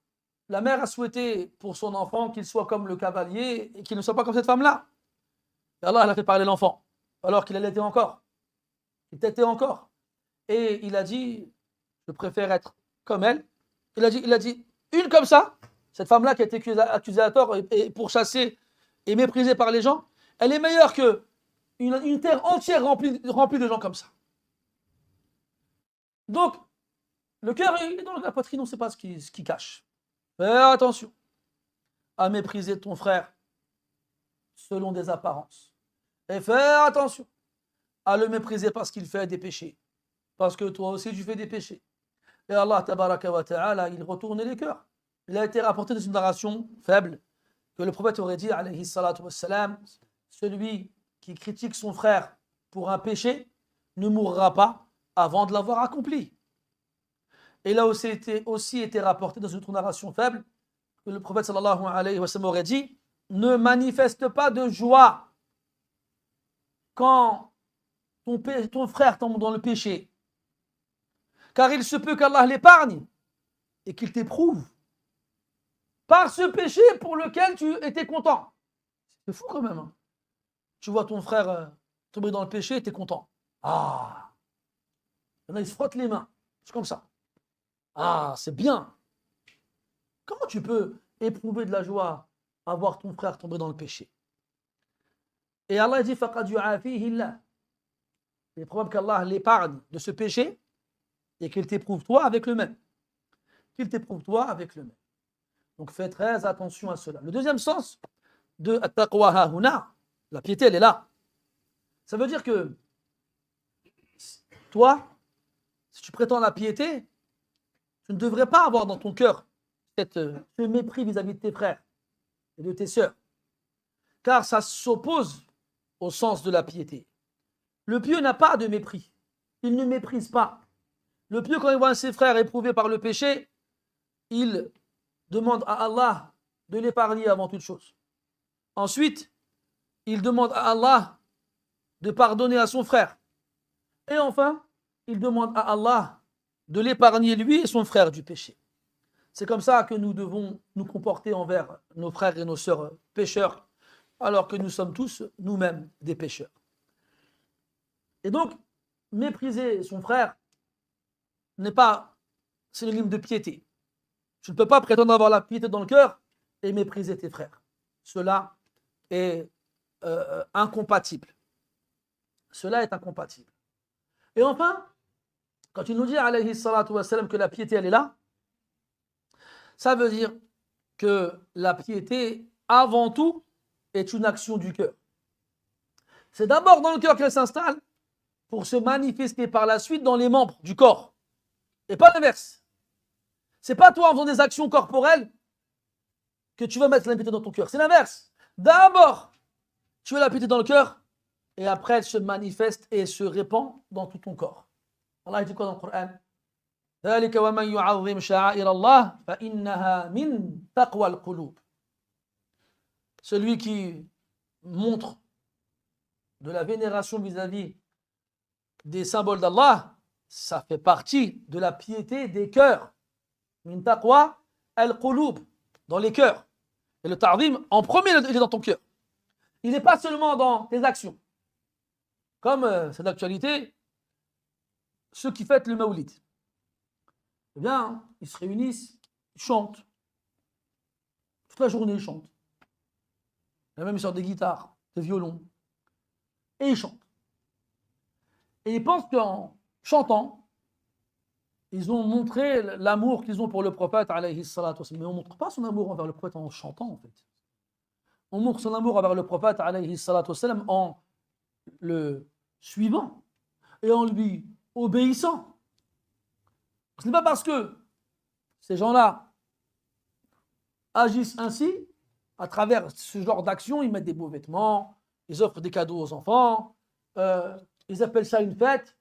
la mère a souhaité pour son enfant qu'il soit comme le cavalier et qu'il ne soit pas comme cette femme-là. Et Allah, elle a fait parler l'enfant, alors qu'il allaitait encore. Il tétait encore. Et il a dit, je préfère être comme elle. Il a dit, une comme ça, cette femme-là qui a été accusée à tort et pourchassée et méprisée par les gens, elle est meilleure que une terre entière remplie de gens comme ça. Donc, le cœur est dans la poitrine, on ne sait pas ce qui cache. Fais attention à mépriser ton frère selon des apparences. Et fais attention à le mépriser parce qu'il fait des péchés. Parce que toi aussi tu fais des péchés. Et Allah tabaraka wa ta'ala, il retourne les cœurs. Il a été rapporté dans une narration faible que le prophète aurait dit, alayhi salatu wassalam, celui qui critique son frère pour un péché ne mourra pas avant de l'avoir accompli. Et là aussi été rapporté dans une autre narration faible que le prophète sallallahu alayhi wa sallam aurait dit, ne manifeste pas de joie quand ton frère tombe dans le péché, car il se peut qu'Allah l'épargne et qu'il t'éprouve par ce péché pour lequel tu étais content. C'est fou quand même. Hein. Tu vois ton frère tomber dans le péché et tu es content. Ah, il se frotte les mains. C'est comme ça. Ah, c'est bien. Comment tu peux éprouver de la joie à voir ton frère tomber dans le péché? Et Allah dit, faqad yu'afihi Allah. Il est probable qu'Allah l'épargne de ce péché et qu'il t'éprouve toi avec le même. Qu'il t'éprouve toi avec le même. Donc fais très attention à cela. Le deuxième sens de at-taqwa hahuna, la piété, elle est là. Ça veut dire que toi, si tu prétends la piété, Tu ne devrais pas avoir dans ton cœur ce mépris vis-à-vis de tes frères et de tes sœurs, car ça s'oppose au sens de la piété. Le pieux n'a pas de mépris. Il ne méprise pas. Le pieux, quand il voit ses frères éprouvés par le péché, il demande à Allah de l'épargner avant toute chose. Ensuite, il demande à Allah de pardonner à son frère. Et enfin, il demande à Allah de l'épargner lui et son frère du péché. C'est comme ça que nous devons nous comporter envers nos frères et nos sœurs pécheurs, alors que nous sommes tous nous-mêmes des pécheurs. Et donc, mépriser son frère n'est pas synonyme de piété. Tu ne peux pas prétendre avoir la piété dans le cœur et mépriser tes frères. Cela est incompatible. Cela est incompatible. Et enfin, quand il nous dit, alayhi salatu wassalam, que la piété, elle est là, ça veut dire que la piété, avant tout, est une action du cœur. C'est d'abord dans le cœur qu'elle s'installe pour se manifester par la suite dans les membres du corps. Et pas l'inverse. C'est pas toi en faisant des actions corporelles que tu vas mettre la piété dans ton cœur. C'est l'inverse. D'abord, tu as la piété dans le cœur et après elle se manifeste et se répand dans tout ton corps. Allah dit quoi dans le Coran? ذلك ومن يعظم شعائر الله فإنها من تقوى القلوب. Celui qui montre de la vénération vis-à-vis des symboles d'Allah, ça fait partie de la piété des cœurs. Min taqwa al-qulub, dans les cœurs. Et le ta'zim, en premier, il est dans ton cœur. Il n'est pas seulement dans tes actions. Comme c'est d'actualité, ceux qui fêtent le Mawlid. Eh bien, ils se réunissent, ils chantent. Toute la journée, ils chantent. Et même ils sortent des guitares, des violons. Et ils chantent. Et ils pensent qu'en chantant, ils ont montré l'amour qu'ils ont pour le prophète, alayhi salatu wassalam. Mais on ne montre pas son amour envers le prophète en chantant, en fait. On montre son amour envers le prophète, alayhi salatu wassalam, en le suivant et en lui obéissant. Ce n'est pas parce que ces gens-là agissent ainsi, à travers ce genre d'action, ils mettent des beaux vêtements, ils offrent des cadeaux aux enfants, ils appellent ça une fête,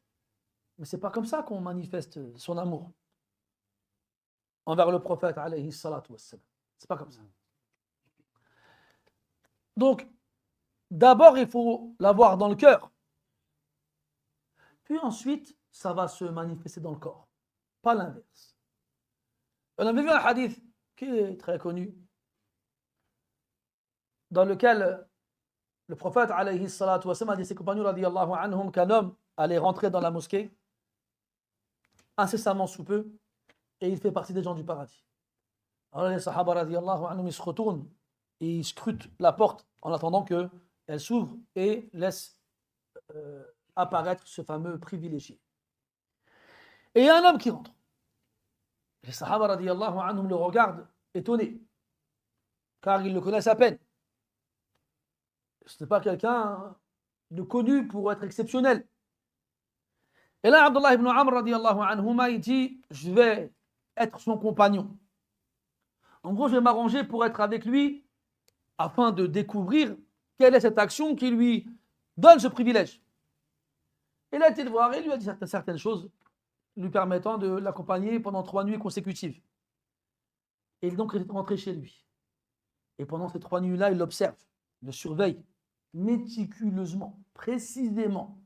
mais ce n'est pas comme ça qu'on manifeste son amour envers le prophète, alayhi salatu wassalam. C'est pas comme ça. Donc, d'abord, il faut l'avoir dans le cœur. Puis ensuite, ça va se manifester dans le corps. Pas l'inverse. On avait vu un hadith qui est très connu, dans lequel le prophète, alayhi salatu wassalam, a dit à ses compagnons, radiyallahu anhum, qu'un homme allait rentrer dans la mosquée incessamment sous peu, et il fait partie des gens du paradis. Alors les sahaba, radiyallahu anhum, ils se retournent et ils scrutent la porte en attendant qu'elle s'ouvre et laisse apparaître ce fameux privilégié. Et il y a un homme qui rentre. Les sahaba, radiyallahu anhum, le regardent étonnés, car ils le connaissent à peine. Ce n'est pas quelqu'un de connu pour être exceptionnel. Et là, Abdullah ibn Amr, radiyallahu anhuma, il dit, je vais être son compagnon. En gros, je vais m'arranger pour être avec lui afin de découvrir quelle est cette action qui lui donne ce privilège. Il a été le voir et lui a dit certaines choses lui permettant de l'accompagner pendant 3 nuits consécutives. Et il est donc rentré chez lui. Et pendant ces 3 nuits-là, il l'observe, il le surveille méticuleusement, précisément.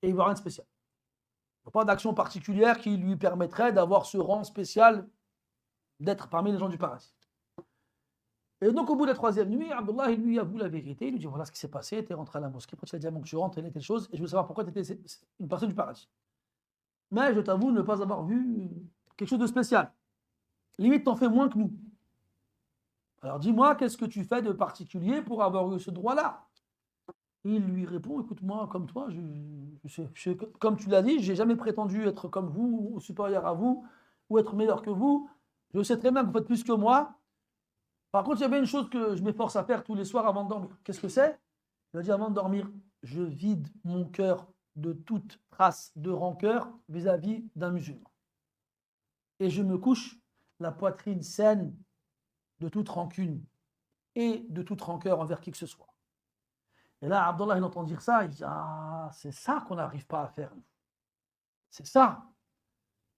Et il ne voit rien de spécial. Il n'y a pas d'action particulière qui lui permettrait d'avoir ce rang spécial d'être parmi les gens du paradis. Et donc, au bout de la 3e nuit, Abdullah, il lui avoue la vérité. Il lui dit, voilà ce qui s'est passé, tu es rentré à la mosquée, pourquoi tu as dit avant que tu rentres, telle et telle chose, et je veux savoir pourquoi tu étais une personne du paradis. Mais je t'avoue ne pas avoir vu quelque chose de spécial. Limite, t'en fais moins que nous. Alors dis-moi, qu'est-ce que tu fais de particulier pour avoir eu ce droit-là? Il lui répond, écoute-moi, comme toi, comme tu l'as dit, je n'ai jamais prétendu être comme vous, ou supérieur à vous, ou être meilleur que vous. Je sais très bien que vous faites plus que moi. Par contre, il y avait une chose que je m'efforce à faire tous les soirs avant de dormir. Qu'est-ce que c'est? Il a dit, avant de dormir, je vide mon cœur de toute trace de rancœur vis-à-vis d'un musulman. et je me couche la poitrine saine de toute rancune et de toute rancœur envers qui que ce soit. Et là, Abdullah, il entend dire ça, il dit, ah, c'est ça qu'on n'arrive pas à faire. C'est ça.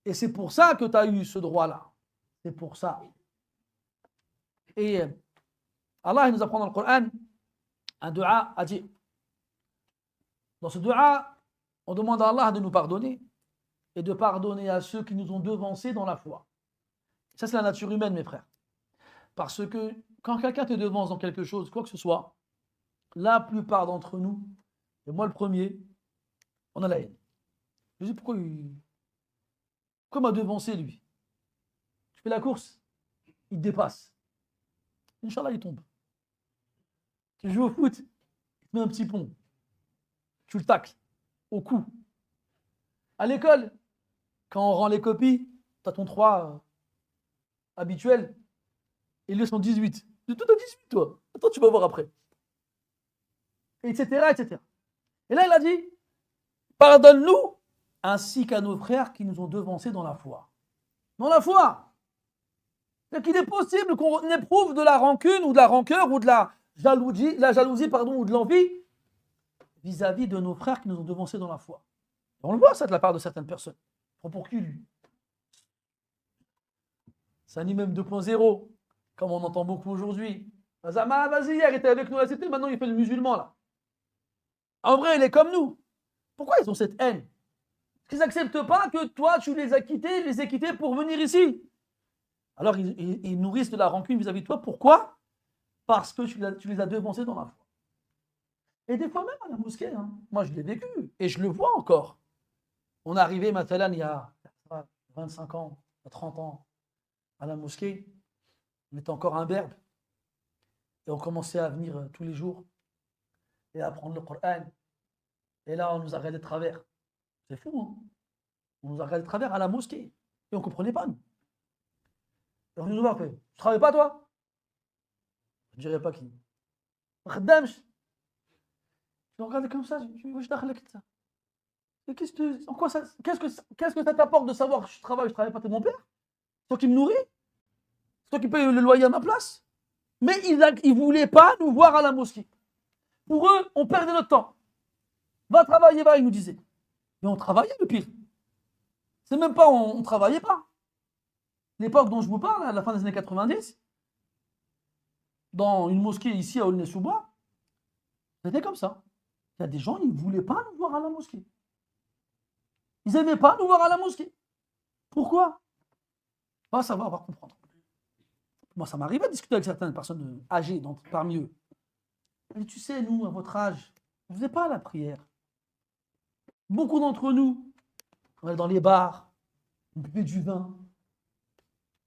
Et c'est pour ça que tu as eu ce droit-là. C'est pour ça. Et Allah, il nous apprend dans le Coran un dua à dire. Dans ce dua, on demande à Allah de nous pardonner et de pardonner à ceux qui nous ont devancés dans la foi. Ça, c'est la nature humaine, mes frères. Parce que quand quelqu'un te devance dans quelque chose, quoi que ce soit, la plupart d'entre nous, et moi le premier, on a la haine. Je dis pourquoi m'a devancé lui? Tu fais la course, il te dépasse. Inch'Allah, il tombe. Tu joues au foot, il te met un petit pont. Tu le tacles au cou. À l'école, quand on rend les copies, tu as ton 3 habituel, et lui son 18. De tout à 18, toi. Attends, tu vas voir après. Etc., etc. Et là, il a dit, pardonne-nous, ainsi qu'à nos frères qui nous ont devancés dans la foi. Dans la foi. C'est-à-dire qu'il est possible qu'on éprouve de la rancune ou de la rancœur ou de la jalousie, ou de l'envie vis-à-vis de nos frères qui nous ont devancés dans la foi. Et on le voit ça de la part de certaines personnes. Pour qui lui? C'est un imam 2.0, comme on entend beaucoup aujourd'hui. Zama, vas-y, hier il était avec nous à la cité, maintenant il fait le musulman là. En vrai, il est comme nous. Pourquoi ils ont cette haine? Parce qu'ils n'acceptent pas que toi, tu les as quittés pour venir ici. Alors, ils nourrissent de la rancune vis-à-vis de toi. Pourquoi? Parce que tu les as devancés dans la foi. Et des fois même à la mosquée, hein. Moi je l'ai vécu, et je le vois encore. On est arrivé, Matalan, il y a 25 ans, 30 ans, à la mosquée. On était encore un berbe. Et on commençait à venir tous les jours et à apprendre le Coran. Et là, on nous a regardé de travers. C'est fou, hein? On nous a regardé de travers à la mosquée. Et on ne comprenait pas, nous. Et on nous a fait, tu ne travailles pas, toi? Je ne dirais pas qui. Khaddam, je me regardais comme ça, je me dis, ça. Et qu'est-ce que ça t'apporte de savoir que je travaille pas, t'es mon père? C'est toi qui me nourris? C'est toi qui paye le loyer à ma place? Mais ils ne voulaient pas nous voir à la mosquée. Pour eux, on perdait notre temps. Va travailler, va, ils nous disaient. Mais on travaillait, le pire. C'est même pas, on ne travaillait pas. L'époque dont je vous parle, à la fin des années 90, dans une mosquée ici à Aulnay-sous-Bois, c'était comme ça. Il y a des gens, ils ne voulaient pas nous voir à la mosquée. Ils n'aimaient pas nous voir à la mosquée. Pourquoi? Pas savoir, on va comprendre. Moi, ça m'arrive à discuter avec certaines personnes âgées parmi eux. Mais tu sais, nous, à votre âge, on ne faisait pas la prière. Beaucoup d'entre nous, on allait dans les bars, on buvait du vin,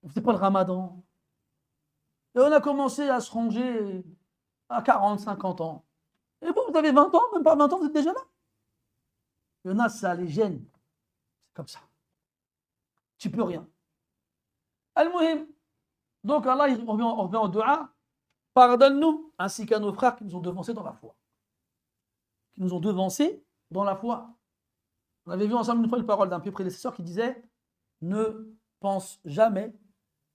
on ne faisait pas le ramadan. Et on a commencé à se ranger à 40, 50 ans. Et vous avez 20 ans, même pas 20 ans, vous êtes déjà là. Il y en a, ça les gêne. C'est comme ça. Tu peux rien. Al-Muhim. Donc Allah, on revient au dua. Pardonne-nous, ainsi qu'à nos frères qui nous ont devancés dans la foi. Qui nous ont devancés dans la foi. On avait vu ensemble une fois une parole d'un pieux prédécesseur qui disait, ne pense jamais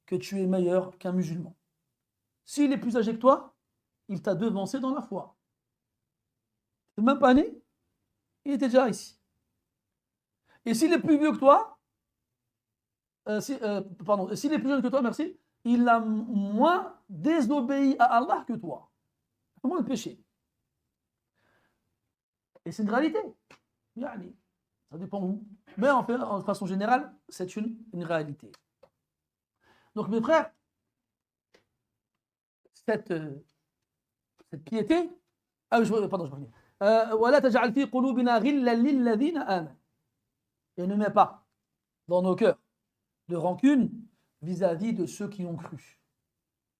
que tu es meilleur qu'un musulman. S'il est plus âgé que toi, il t'a devancé dans la foi. Tu n'es même pas né, il était déjà ici. Et s'il est plus vieux que toi, s'il est plus jeune que toi, merci, il a moins désobéi à Allah que toi. Moins de péché. Et c'est une réalité. Ça dépend où. Mais en fait, de façon générale, c'est une réalité. Donc mes frères, cette piété, pardon, je vais revenir. وَلَا تَجْعَلْ فِي قُلُوبِنَا غِلًّا لِلَّذِينَ آمَنُوا. Et ne mets pas dans nos cœurs de rancune vis-à-vis de ceux qui ont cru.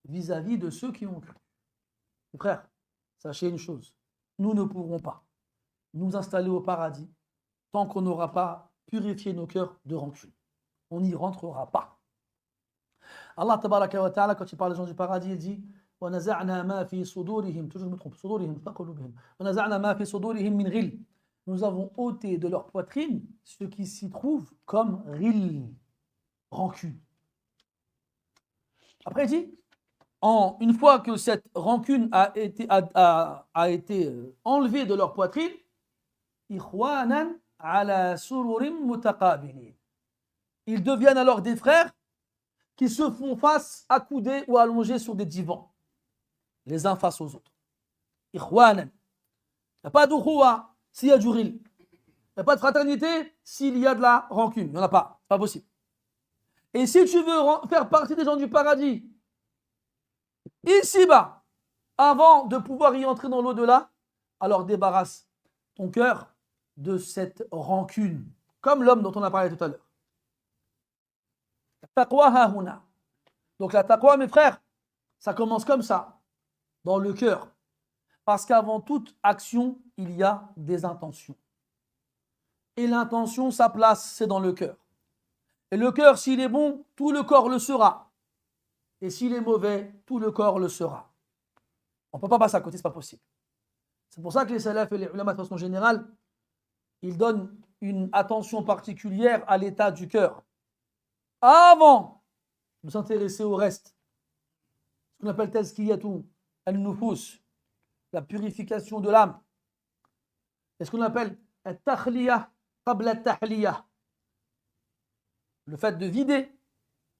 Vis-à-vis de ceux qui ont cru. Mes frères, sachez une chose, nous ne pourrons pas nous installer au paradis tant qu'on n'aura pas purifié nos cœurs de rancune. On n'y rentrera pas. Allah tabaraka wa ta'ala, quand il parle des gens du paradis, il dit وَنَزَعْنَا مَا فِي صُدُورِهِمْ, toujours je me trompe, صُدُورِهِمْ, pas قُلُوبِهِمْ. وَنَزَعْنَا مَا فِي صُدُورِهِمْ مِنْ غِلٍّ. Nous avons ôté de leur poitrine ce qui s'y trouve comme ghil. rancune. Après, il dit, une fois que cette rancune a été enlevée de leur poitrine, إخوانا على سرر متقابلين. Ils deviennent alors des frères qui se font face, accoudés ou allongés sur des divans, les uns face aux autres. إخوانا. Il n'y a pas d'ukhuwa s'il y a du ril. Il n'y a pas de fraternité s'il y a de la rancune. Il n'y en a pas. C'est pas possible. Et si tu veux faire partie des gens du paradis, ici-bas, avant de pouvoir y entrer dans l'au-delà, alors débarrasse ton cœur de cette rancune, comme l'homme dont on a parlé tout à l'heure. Taqwa hahuna. Donc la taqwa, mes frères, ça commence comme ça, dans le cœur. Parce qu'avant toute action, il y a des intentions. Et l'intention, sa place, c'est dans le cœur. Et le cœur, s'il est bon, tout le corps le sera. Et s'il est mauvais, tout le corps le sera. On ne peut pas passer à côté, ce n'est pas possible. C'est pour ça que les salafs et les ulama de façon générale, ils donnent une attention particulière à l'état du cœur. Avant de s'intéresser au reste, ce qu'on appelle tazkiyatu al-nufus, la purification de l'âme. C'est ce qu'on appelle at-takhliyah qabla at-tahliyah. Le fait de vider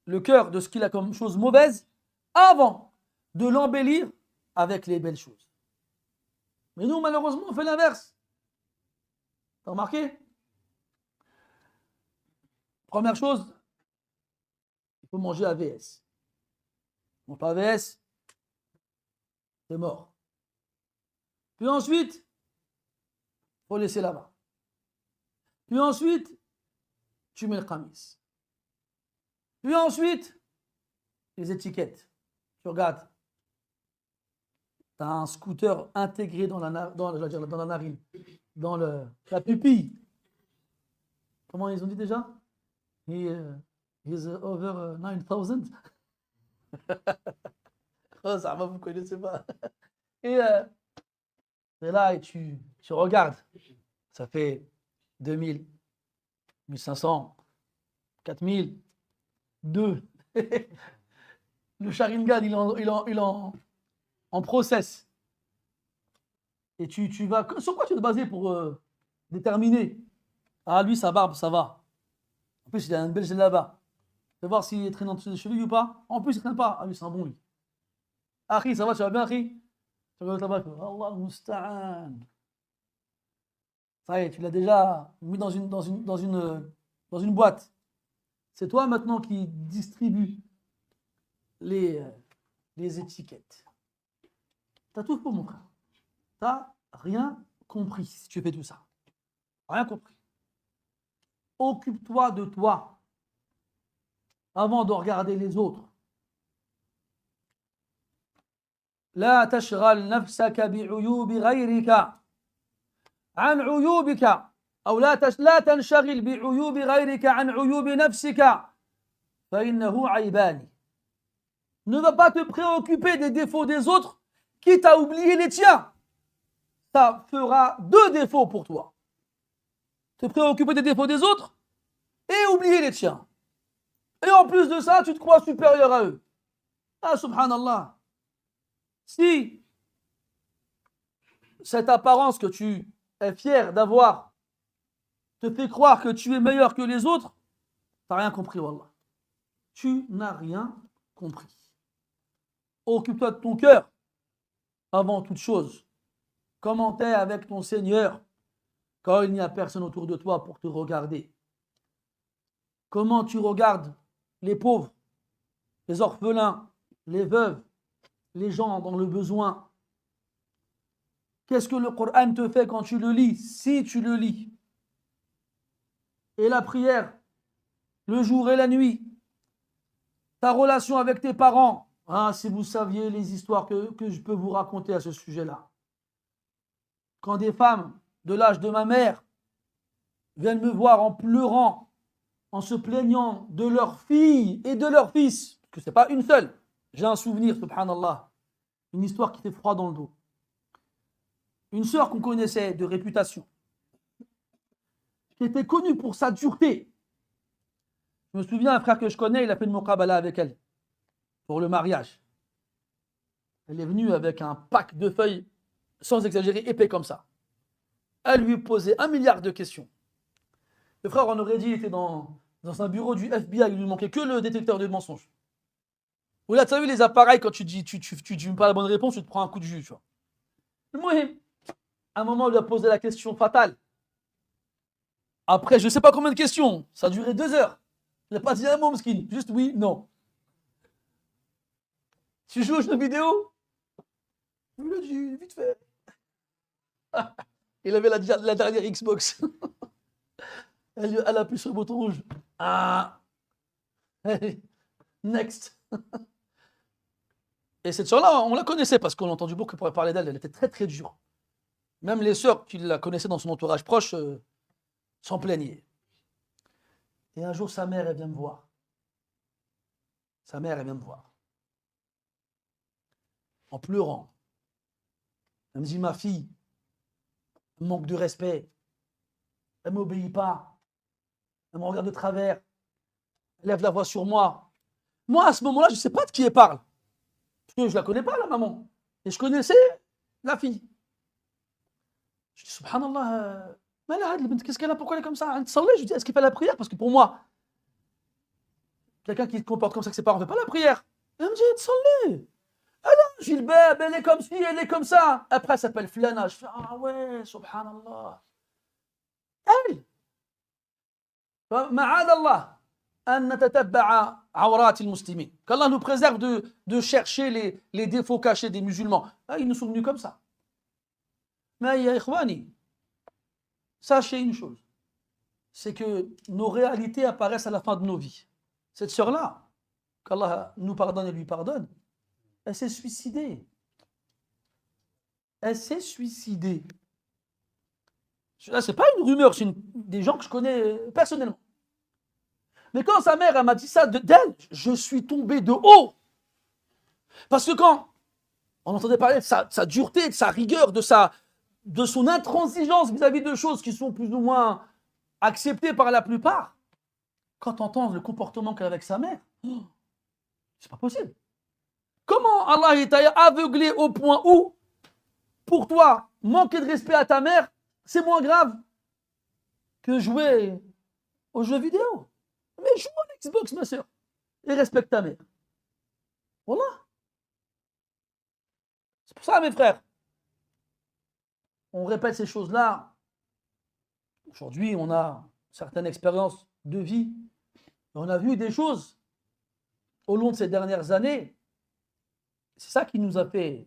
le cœur de ce qu'il a comme chose mauvaise avant de l'embellir avec les belles choses. Mais nous, malheureusement, on fait l'inverse. T'as remarqué? Première chose, il faut manger AVS. Mange pas AVS, c'est mort. Puis ensuite, il faut laisser là-bas. Puis ensuite, tu mets le khamis. Puis ensuite, les étiquettes. Tu regardes. Tu as un scooter intégré dans la narine, dans la pupille. Comment ils ont dit déjà? He's over 9000. Oh, ça va, vous ne connaissez pas. Et là, et tu regardes. Ça fait 2000, 1500, 4000. 2. Le Sharingan, il est en process. Et tu vas. Sur quoi tu vas te baser pour déterminer? Ah, lui, sa barbe, ça va. En plus, il a une belle gel là-bas. Tu vas voir s'il est traînant dessus des chevilles ou pas. En plus, il ne traîne pas. Ah, lui, c'est un bon, lui. Akhi, ça va, tu vas bien, Akhi? Tu regardes là-bas, Allah musta'an. Ça y est, tu l'as déjà mis dans une boîte. C'est toi maintenant qui distribue les étiquettes. Tu as tout pour mon frère. Tu n'as rien compris si tu fais tout ça. Rien compris. Occupe-toi de toi avant de regarder les autres. لا تشغل نفسك بعيوب غيرك عن عيوبك أو لا تنشغل بعيوب غيرك عن عيوب نفسك فإنه عيبان. Ne va pas te préoccuper des défauts des autres, quitte à oublier les tiens. Ça fera 2 défauts pour toi. Te préoccuper des défauts des autres et oublier les tiens. Et en plus de ça, tu te crois supérieur à eux. Ah, subhanallah. Si cette apparence que tu es fier d'avoir te fait croire que tu es meilleur que les autres, tu n'as rien compris, wallah. Tu n'as rien compris. Occupe-toi de ton cœur avant toute chose. Comment t'es avec ton Seigneur quand il n'y a personne autour de toi pour te regarder? Comment tu regardes les pauvres, les orphelins, les veuves, les gens dans le besoin? Qu'est-ce que le Coran te fait quand tu le lis, si tu le lis? Et la prière, le jour et la nuit, ta relation avec tes parents. Ah, si vous saviez les histoires que je peux vous raconter à ce sujet-là. Quand des femmes de l'âge de ma mère viennent me voir en pleurant, en se plaignant de leurs filles et de leurs fils, parce que ce n'est pas une seule. J'ai un souvenir, subhanallah, une histoire qui fait froid dans le dos. Une sœur qu'on connaissait de réputation, qui était connue pour sa dureté. Je me souviens, un frère que je connais, il a fait une muqabala avec elle pour le mariage. Elle est venue avec un pack de feuilles, sans exagérer, épais comme ça. Elle lui posait 1 milliard de questions. Le frère, on aurait dit, il était dans un bureau du FBI, il lui manquait que le détecteur de mensonges. Ou là, tu as vu les appareils, quand tu dis pas la bonne réponse, tu te prends un coup de jus, tu vois. Moi, à un moment, il lui a posé la question fatale. Après, je ne sais pas combien de questions, ça a duré 2 heures. Il n'a pas dit un mot, Mskin, juste oui, non. Tu joues aux jeux vidéo? Il a dit, vite fait. Il avait la dernière Xbox. Elle appuie sur le bouton rouge. Ah, next. Et cette sœur-là, on la connaissait parce qu'on a entendu beaucoup parler d'elle. Elle était très très dure. Même les sœurs qui la connaissaient dans son entourage proche s'en plaignaient. Et un jour, sa mère, elle vient me voir. Sa mère, elle vient me voir. En pleurant. Elle me dit, ma fille, elle manque de respect. Elle ne m'obéit pas. Elle me regarde de travers. Elle lève la voix sur moi. Moi, à ce moment-là, je ne sais pas de qui elle parle. Parce que je ne la connais pas, la maman. Et je connaissais la fille. Je dis, subhanallah, qu'est-ce qu'elle a? Pourquoi elle est comme ça? Je dis, est-ce qu'il fait la prière? Parce que pour moi, quelqu'un qui se comporte comme ça que ses parents ne fait pas la prière. Elle me dit, Tsallé. Alors, Gilbert, elle est comme ci, elle est comme ça. Après, elle s'appelle Flana. Je fais, ah ouais, subhanallah. Elle. Ma'adallah. Qu'Allah nous préserve de chercher les défauts cachés des musulmans. Ah, ils nous sont venus comme ça. Mais ya ikhwani, sachez une chose, c'est que nos réalités apparaissent à la fin de nos vies. Cette sœur-là, qu'Allah nous pardonne et lui pardonne, elle s'est suicidée. Elle s'est suicidée. Là, c'est pas une rumeur, c'est des gens que je connais personnellement. Mais quand sa mère elle m'a dit ça d'elle, je suis tombé de haut. Parce que quand on entendait parler de sa dureté, de sa rigueur, de son intransigeance vis-à-vis de choses qui sont plus ou moins acceptées par la plupart, quand on entend le comportement qu'elle a avec sa mère, c'est pas possible. Comment Allah t'a aveuglé au point où, pour toi, manquer de respect à ta mère, c'est moins grave que jouer aux jeux vidéo? Mais joue à l'Xbox, ma soeur, et respecte ta mère. Voilà. C'est pour ça, mes frères, on répète ces choses-là. Aujourd'hui, on a certaines expériences de vie. On a vu des choses au long de ces dernières années. C'est ça qui nous a fait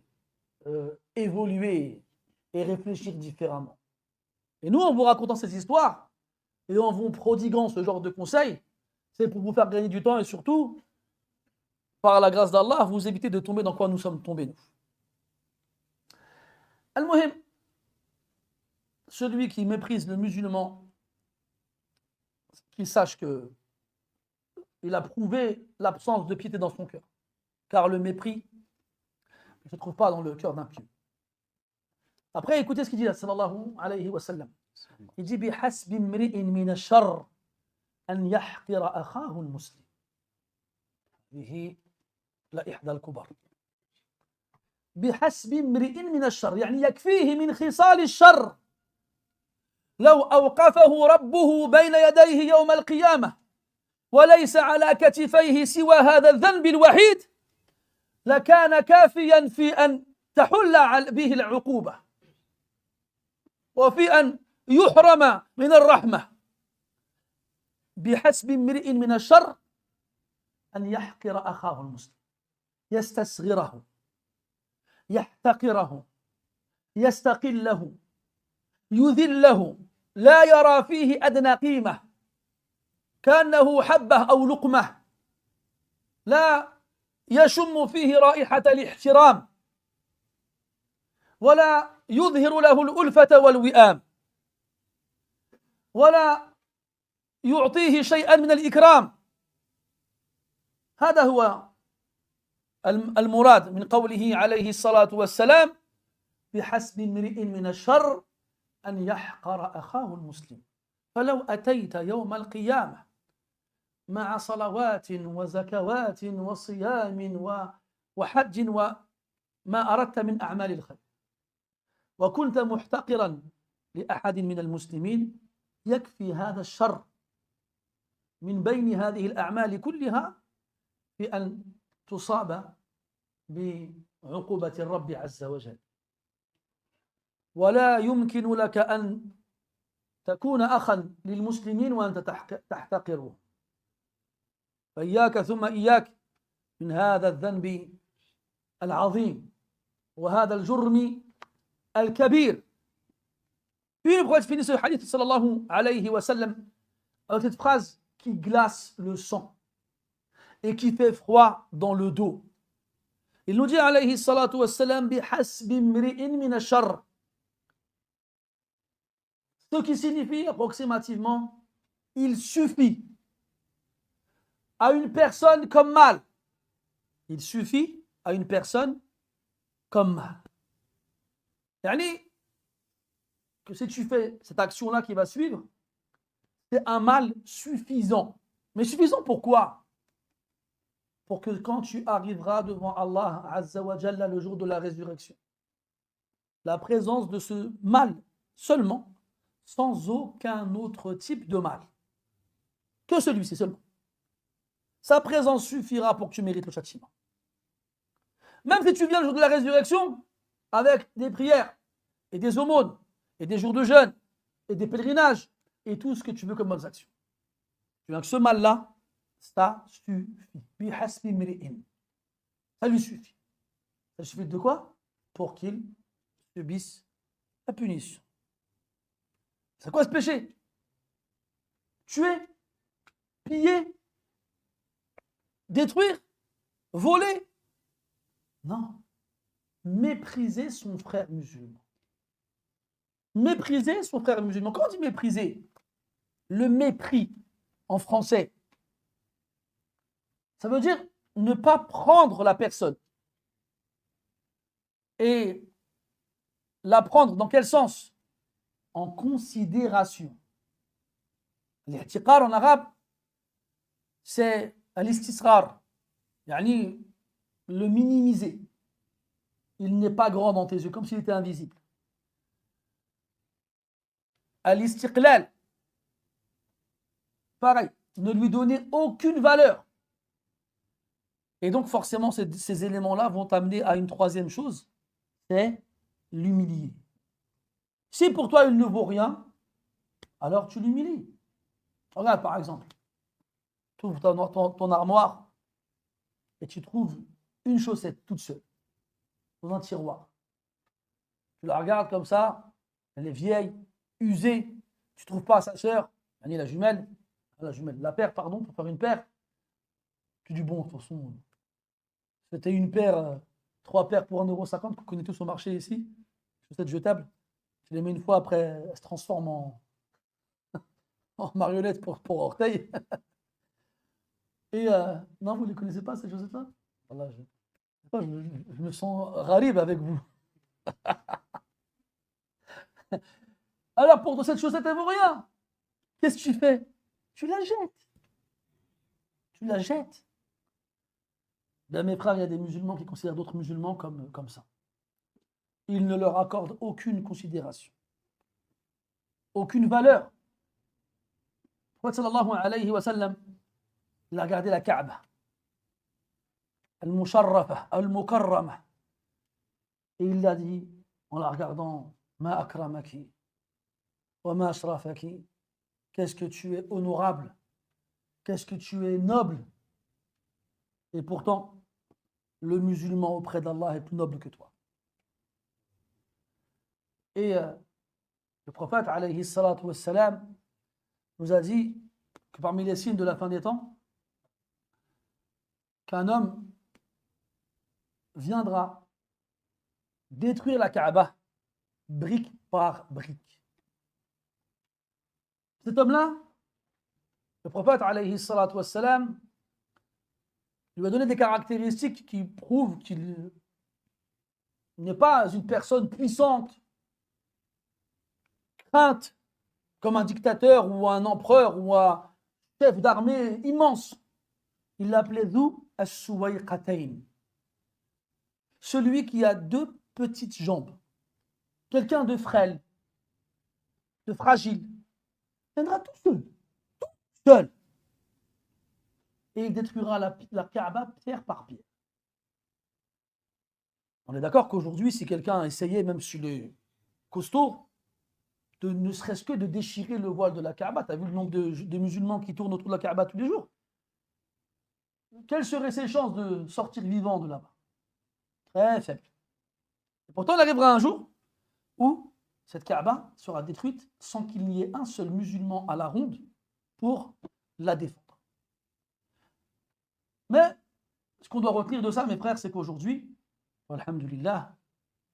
évoluer et réfléchir différemment. Et nous, en vous racontant ces histoires et en vous prodiguant ce genre de conseils, c'est pour vous faire gagner du temps et surtout, par la grâce d'Allah, vous éviter de tomber dans quoi nous sommes tombés, nous. Al-Muhim, celui qui méprise le musulman, qu'il sache que il a prouvé l'absence de piété dans son cœur. Car le mépris ne se trouve pas dans le cœur d'un pieux. Après, écoutez ce qu'il dit, sallallahu alayhi wa sallam. Il dit, بِحَسْبِ امْرِئٍ مِنَ الشَّرِّ أَنْ يَحْقِرَ أَخَاهُ الْمُسْلِمِ. هذه لإحدى الكبر. بحسب امرئ من الشر، يعني يكفيه من خصال الشر لو أوقفه ربه بين يديه يوم القيامة وليس على كتفيه سوى هذا الذنب الوحيد لكان كافيا في أن تحل به العقوبة وفي أن يحرم من الرحمة. بحسب امرئ من الشر أن يحقر أخاه المسلم، يستصغره، يحتقره، يستقله، يذله، لا يرى فيه أدنى قيمة، كأنه حبة أو لقمة، لا يشم فيه رائحة الاحترام، ولا يظهر له الألفة والوئام، ولا يعطيه شيئا من الإكرام. هذا هو المراد من قوله عليه الصلاة والسلام بحسب امرئ من الشر أن يحقر أخاه المسلم فلو أتيت يوم القيامة مع صلوات وزكوات وصيام وحج وما أردت من أعمال الخير وكنت محتقرا لأحد من المسلمين يكفي هذا الشر من بين هذه الأعمال كلها في أن تصاب بعقوبة الرب عز وجل. ولا يمكن لك أن تكون أخا للمسلمين وأنت تحتقره. فإياك ثم إياك من هذا الذنب العظيم وهذا الجرم الكبير. Puis le prophète finit ce hadith sallallahu alayhi wa sallam avec cette phrase qui glace le sang et qui fait froid dans le dos. Il nous dit alayhi salatu wa sallam bihasbi mri'in min ash-sharr, ce qui signifie approximativement il suffit à une personne comme mal. Il suffit à une personne comme mal. Yani, que si tu fais cette action-là qui va suivre, c'est un mal suffisant. Mais suffisant pourquoi? Pour que quand tu arriveras devant Allah Azza wa Jalla le jour de la résurrection, la présence de ce mal seulement, sans aucun autre type de mal, que celui-ci seulement. Sa présence suffira pour que tu mérites le châtiment. Même si tu viens le jour de la résurrection avec des prières et des aumônes et des jours de jeûne et des pèlerinages et tout ce que tu veux comme bonnes actions, tu viens que ce mal-là, ça suffit. Ça lui suffit. Ça lui suffit de quoi? Pour qu'il subisse la punition. C'est quoi ce péché? Tuer, piller, détruire, voler? Non. Mépriser son frère musulman. Mépriser son frère musulman. Comment on dit mépriser? Le mépris en français, ça veut dire ne pas prendre la personne. Et la prendre dans quel sens? En considération. L'ihtiqar en arabe, c'est al-istisrar, yani le minimiser. Il n'est pas grand dans tes yeux, comme s'il était invisible. Al-istiqlal, pareil, ne lui donner aucune valeur. Et donc forcément, ces éléments-là vont t'amener à une troisième chose, c'est l'humilier. Si pour toi il ne vaut rien, alors tu l'humilies. Regarde par exemple, tu ouvres ton armoire et tu trouves une chaussette toute seule dans un tiroir. Tu la regardes comme ça, elle est vieille, usée, tu ne trouves pas sa sœur, la paire, pardon, pour faire une paire. Tu dis bon, de toute façon, c'était une paire, 3 paires pour 1,50 € qu'on connaît tous au marché ici, chaussettes jetables. Tu les mets une fois, après, elles se transforment en marionnette pour orteil. Et non, vous ne les connaissez pas, ces chaussettes-là? Voilà, je me sens rarib avec vous. Alors, pour cette chaussette, elle ne vaut rien. Qu'est-ce que tu fais? Tu la jettes. Tu la jettes. Dans mes frères, il y a des musulmans qui considèrent d'autres musulmans comme ça. Ils ne leur accordent aucune considération, aucune valeur. Le prophète sallallahu alayhi wa sallam, il a regardé la Kaaba, al-musharrafa, al-mukarrama, et il l'a dit en la regardant, ma akramaki, wa ma ashrafaki, qu'est-ce que tu es honorable, qu'est-ce que tu es noble. Et pourtant, le musulman auprès d'Allah est plus noble que toi. Et le prophète, alayhi salatu wassalam, nous a dit que parmi les signes de la fin des temps, qu'un homme viendra détruire la Kaaba brique par brique. Cet homme-là, le prophète, alayhi salatu wassalam, lui a donné des caractéristiques qui prouvent qu'il n'est pas une personne puissante, crainte comme un dictateur ou un empereur ou chef d'armée immense. Il l'appelait Dhu as-Suwayqatayn. Celui qui a deux petites jambes. Quelqu'un de frêle, de fragile. Il viendra tout seul. Tout seul. Et il détruira la Kaaba pierre par pierre. On est d'accord qu'aujourd'hui, si quelqu'un essayait, même sur les costauds, de ne serait-ce que de déchirer le voile de la Kaaba, tu as vu le nombre de musulmans qui tournent autour de la Kaaba tous les jours? Quelles seraient ses chances de sortir vivant de là-bas? Très faible. Et pourtant, il arrivera un jour où cette Kaaba sera détruite sans qu'il n'y ait un seul musulman à la ronde pour la défendre. Mais ce qu'on doit retenir de ça, mes frères, c'est qu'aujourd'hui, alhamdulillah,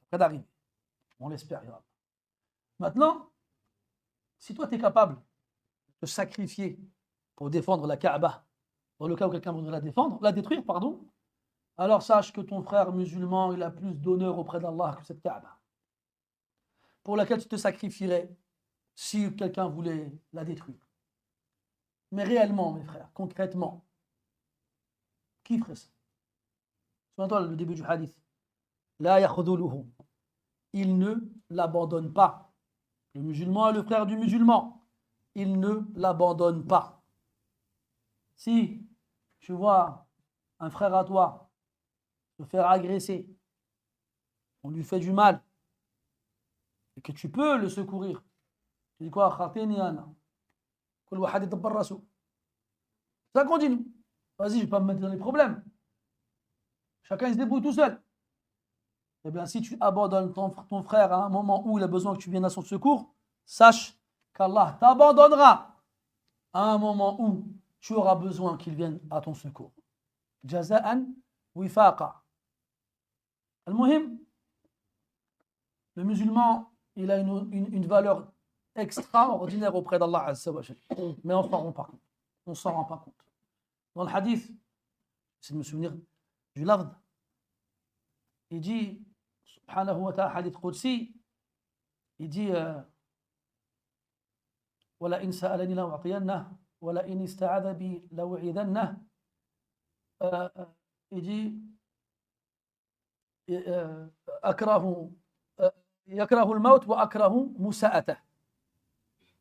près d'arriver. On l'espère. Maintenant, si toi tu es capable de sacrifier pour défendre la Kaaba, dans le cas où quelqu'un voudrait la détruire, pardon, alors sache que ton frère musulman, il a plus d'honneur auprès d'Allah que cette Kaaba, pour laquelle tu te sacrifierais si quelqu'un voulait la détruire. Mais réellement, mes frères, concrètement, qui ferait ça? Souviens-toi le début du hadith. La yakhdhuluhu. Il ne l'abandonne pas. Le musulman est le frère du musulman. Il ne l'abandonne pas. Si tu vois un frère à toi se faire agresser, on lui fait du mal, et que tu peux le secourir, tu dis quoi? Ça continue. Vas-y, je ne vais pas me mettre dans les problèmes. Chacun il se débrouille tout seul. Eh bien, si tu abandonnes ton frère à un moment où il a besoin que tu viennes à son secours, sache qu'Allah t'abandonnera à un moment où tu auras besoin qu'il vienne à ton secours. Jaza'an wifaqa. Al-Muhim, le musulman, il a une valeur extraordinaire auprès d'Allah Azza wa Jal. Mais on ne s'en rend pas compte. On ne s'en rend pas compte. Dans le hadith, c'est de me souvenir du lafd, il dit, subhanahu wa ta'ala, hadith Qudsi, il dit, وَلَئِنْ سَأَلَنِي لَأُعْطِيَنَّهُ وَلَئِنْ اسْتَعَاذَ بِي لَأُعِيذَنَّهُ. Il dit, يكره الموت وأكره مساءته.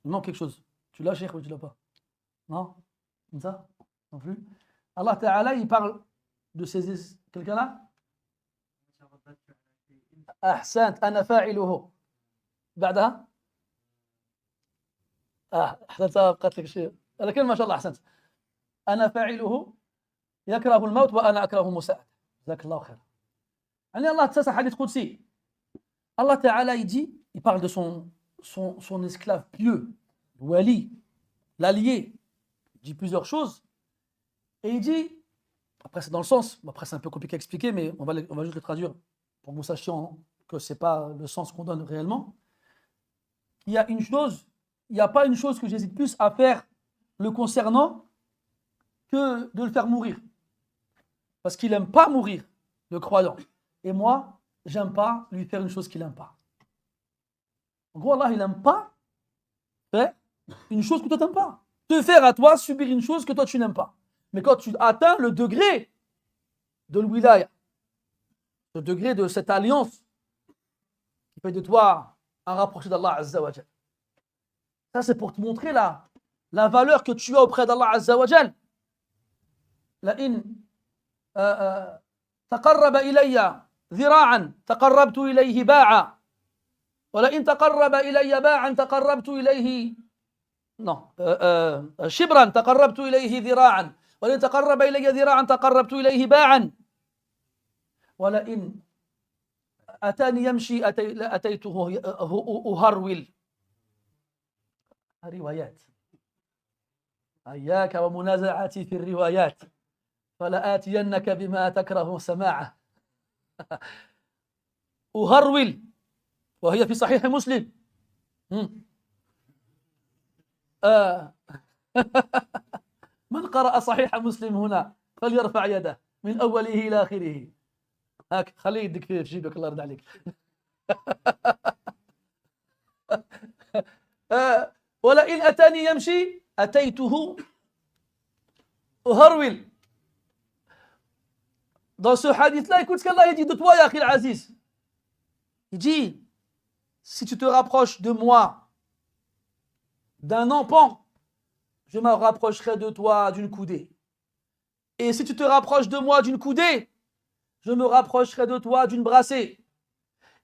Il manque quelque chose. Tu l'as, Cheikh, ou tu l'as pas? Non? Comme ça? Non plus? Allah Ta'ala, il parle de ces... Quelqu'un là? أحسنت أنا فاعله بعدها أحسنت سبقت لك شيء لكن ما شاء الله أحسنت أنا فاعله يكره الموت وأنا أكره مساءته جزاك الله خير. يعني الله تسا حديث قدسي Allah Ta'ala il dit, il parle de son esclave pieux, Wali, l'allié, il dit plusieurs choses et il dit, après c'est dans le sens, après c'est un peu compliqué à expliquer mais on va juste le traduire pour que vous sachiez que ce n'est pas le sens qu'on donne réellement. Il y a une chose, il n'y a pas une chose que j'hésite plus à faire le concernant que de le faire mourir. Parce qu'il n'aime pas mourir, le croyant. Et moi, j'aime pas lui faire une chose qu'il n'aime pas. En gros, Allah, il n'aime pas faire une chose que toi, tu n'aimes pas. Te faire à toi subir une chose que toi, tu n'aimes pas. Mais quand tu atteins le degré de l'wilaya, le degré de cette alliance qui fait de toi un rapproché d'Allah Azza wa Jal. Ça, c'est pour te montrer la valeur que tu as auprès d'Allah Azza wa Jal. لئن تقرب إلي ذراعا تقربت إليه باعا ولئن تقرب إلي باعا تقربت إليه شبرا تقربت إليه ذراعا ولئن تقرب إلي ذراعا تقربت إليه باعا ولئن أتاني يمشي أتيته أهرول. روايات إياك ومنازعاتي في الروايات فلآتينك بما تكره سماعه. أهرول وهي في صحيح مسلم. من قرأ صحيح مسلم هنا فليرفع يده من أوله إلى آخره. هاك خلي يدك في جيبك الله يرضى عليك. ولئن أتاني يمشي أتيته au Harwil. Dans ce hadith-là, écoute ce qu'Allah dit de toi, ya Akhil Aziz. Il dit, si tu te rapproches de moi d'un empan, je me rapprocherai de toi d'une coudée. Et si tu te rapproches de moi d'une coudée, je me rapprocherai de toi d'une brassée.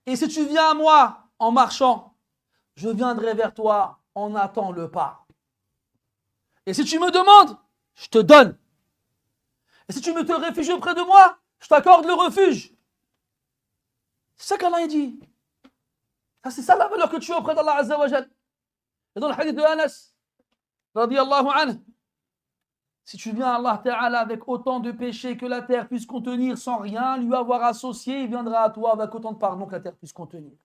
Et si tu viens à moi en marchant, je viendrai vers toi en attendant le pas. Et si tu me demandes, je te donne. Et si tu me te réfugies auprès de moi, je t'accorde le refuge. C'est ça qu'Allah dit. C'est ça la valeur que tu as auprès d'Allah Azza wa Jal. Et dans le hadith de Anas, radiyallahu anhu, si tu viens à Allah Ta'ala avec autant de péchés que la terre puisse contenir sans rien lui avoir associé, il viendra à toi avec autant de pardon que la terre puisse contenir.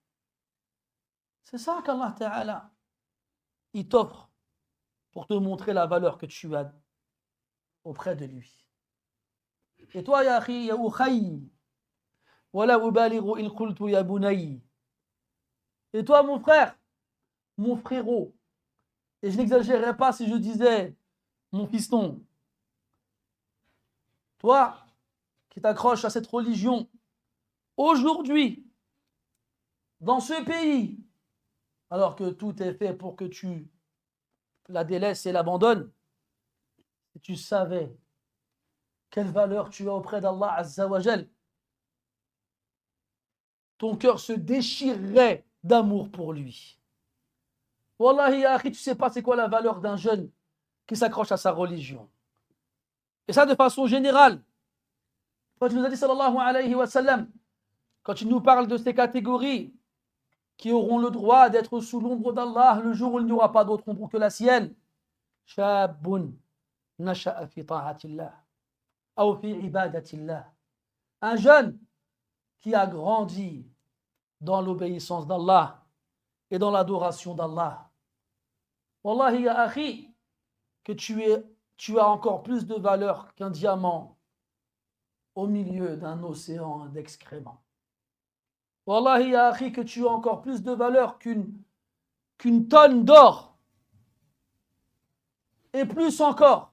C'est ça qu'Allah Ta'ala, il t'offre pour te montrer la valeur que tu as auprès de lui. Et toi, ya akhi, ya ukhay, wala ubaliru in qultu ya bunay. Et toi, mon frère, mon frérot, et je n'exagérerai pas si je disais mon fiston, toi qui t'accroches à cette religion, aujourd'hui, dans ce pays, alors que tout est fait pour que tu la délaisses et l'abandonnes, si tu savais quelle valeur tu as auprès d'Allah Azza wa Jal, ton cœur se déchirerait d'amour pour lui. Wallahi, ya akhi, tu sais pas c'est quoi la valeur d'un jeune qui s'accroche à sa religion. Et ça de façon générale. Quand tu nous as dit sallallahu alayhi wa sallam, quand tu nous parles de ces catégories qui auront le droit d'être sous l'ombre d'Allah le jour où il n'y aura pas d'autre ombre que la sienne, shabun nasha'a fi ta'atillah aw fi ibadatillah, un jeune qui a grandi dans l'obéissance d'Allah et dans l'adoration d'Allah. Wallahi ya akhi, que tu as encore plus de valeur qu'un diamant au milieu d'un océan d'excréments. Wallahi ya akhi, que tu as encore plus de valeur qu'une tonne d'or. Et plus encore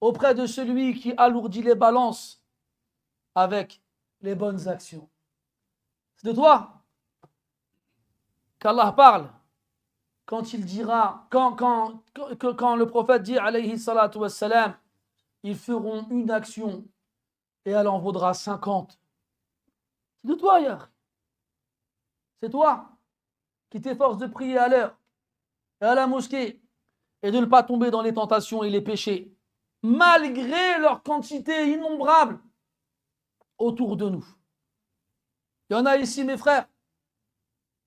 auprès de celui qui alourdit les balances avec les bonnes actions. C'est de toi qu'Allah parle quand il dira, quand le prophète dit alayhi salatu wassalam, ils feront une action et elle en vaudra 50. C'est de toi, Yar. C'est toi qui t'efforces de prier à l'heure et à la mosquée et de ne pas tomber dans les tentations et les péchés, malgré leur quantité innombrable autour de nous. Il y en a ici, mes frères,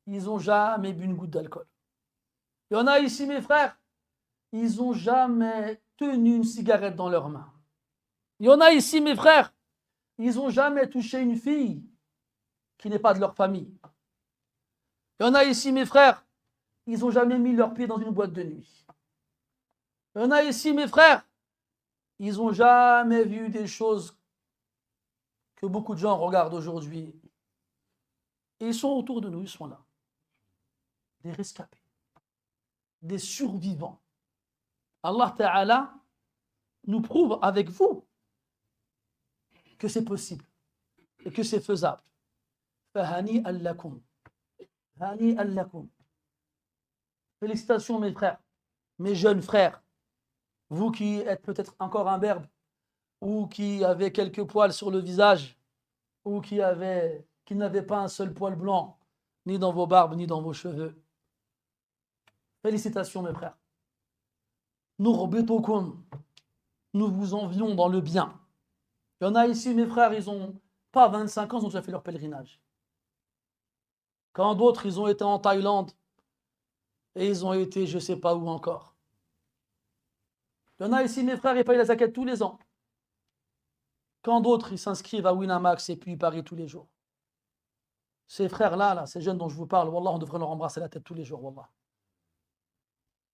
ils n'ont jamais bu une goutte d'alcool. Il y en a ici, mes frères, ils n'ont jamais tenu une cigarette dans leurs mains. Il y en a ici, mes frères, ils n'ont jamais touché une fille qui n'est pas de leur famille. Il y en a ici, mes frères, ils n'ont jamais mis leurs pieds dans une boîte de nuit. Il y en a ici, mes frères, ils n'ont jamais vu des choses que beaucoup de gens regardent aujourd'hui. Et ils sont autour de nous, ils sont là. Des rescapés, des survivants. Allah Ta'ala nous prouve avec vous que c'est possible et que c'est faisable. Fahani allakum. Hani allakum. Félicitations mes frères, mes jeunes frères, vous qui êtes peut-être encore imberbes, ou qui avez quelques poils sur le visage, ou qui n'avaient pas un seul poil blanc, ni dans vos barbes, ni dans vos cheveux. Félicitations mes frères. Nous vous envions dans le bien. Il y en a ici, mes frères, ils n'ont pas 25 ans, ils ont déjà fait leur pèlerinage. Quand d'autres, ils ont été en Thaïlande et ils ont été je ne sais pas où encore. Il y en a ici, mes frères, ils payent la zakat tous les ans. Quand d'autres, ils s'inscrivent à Winamax et puis ils parient tous les jours. Ces frères-là, ces jeunes dont je vous parle, wallah, on devrait leur embrasser la tête tous les jours, wallah.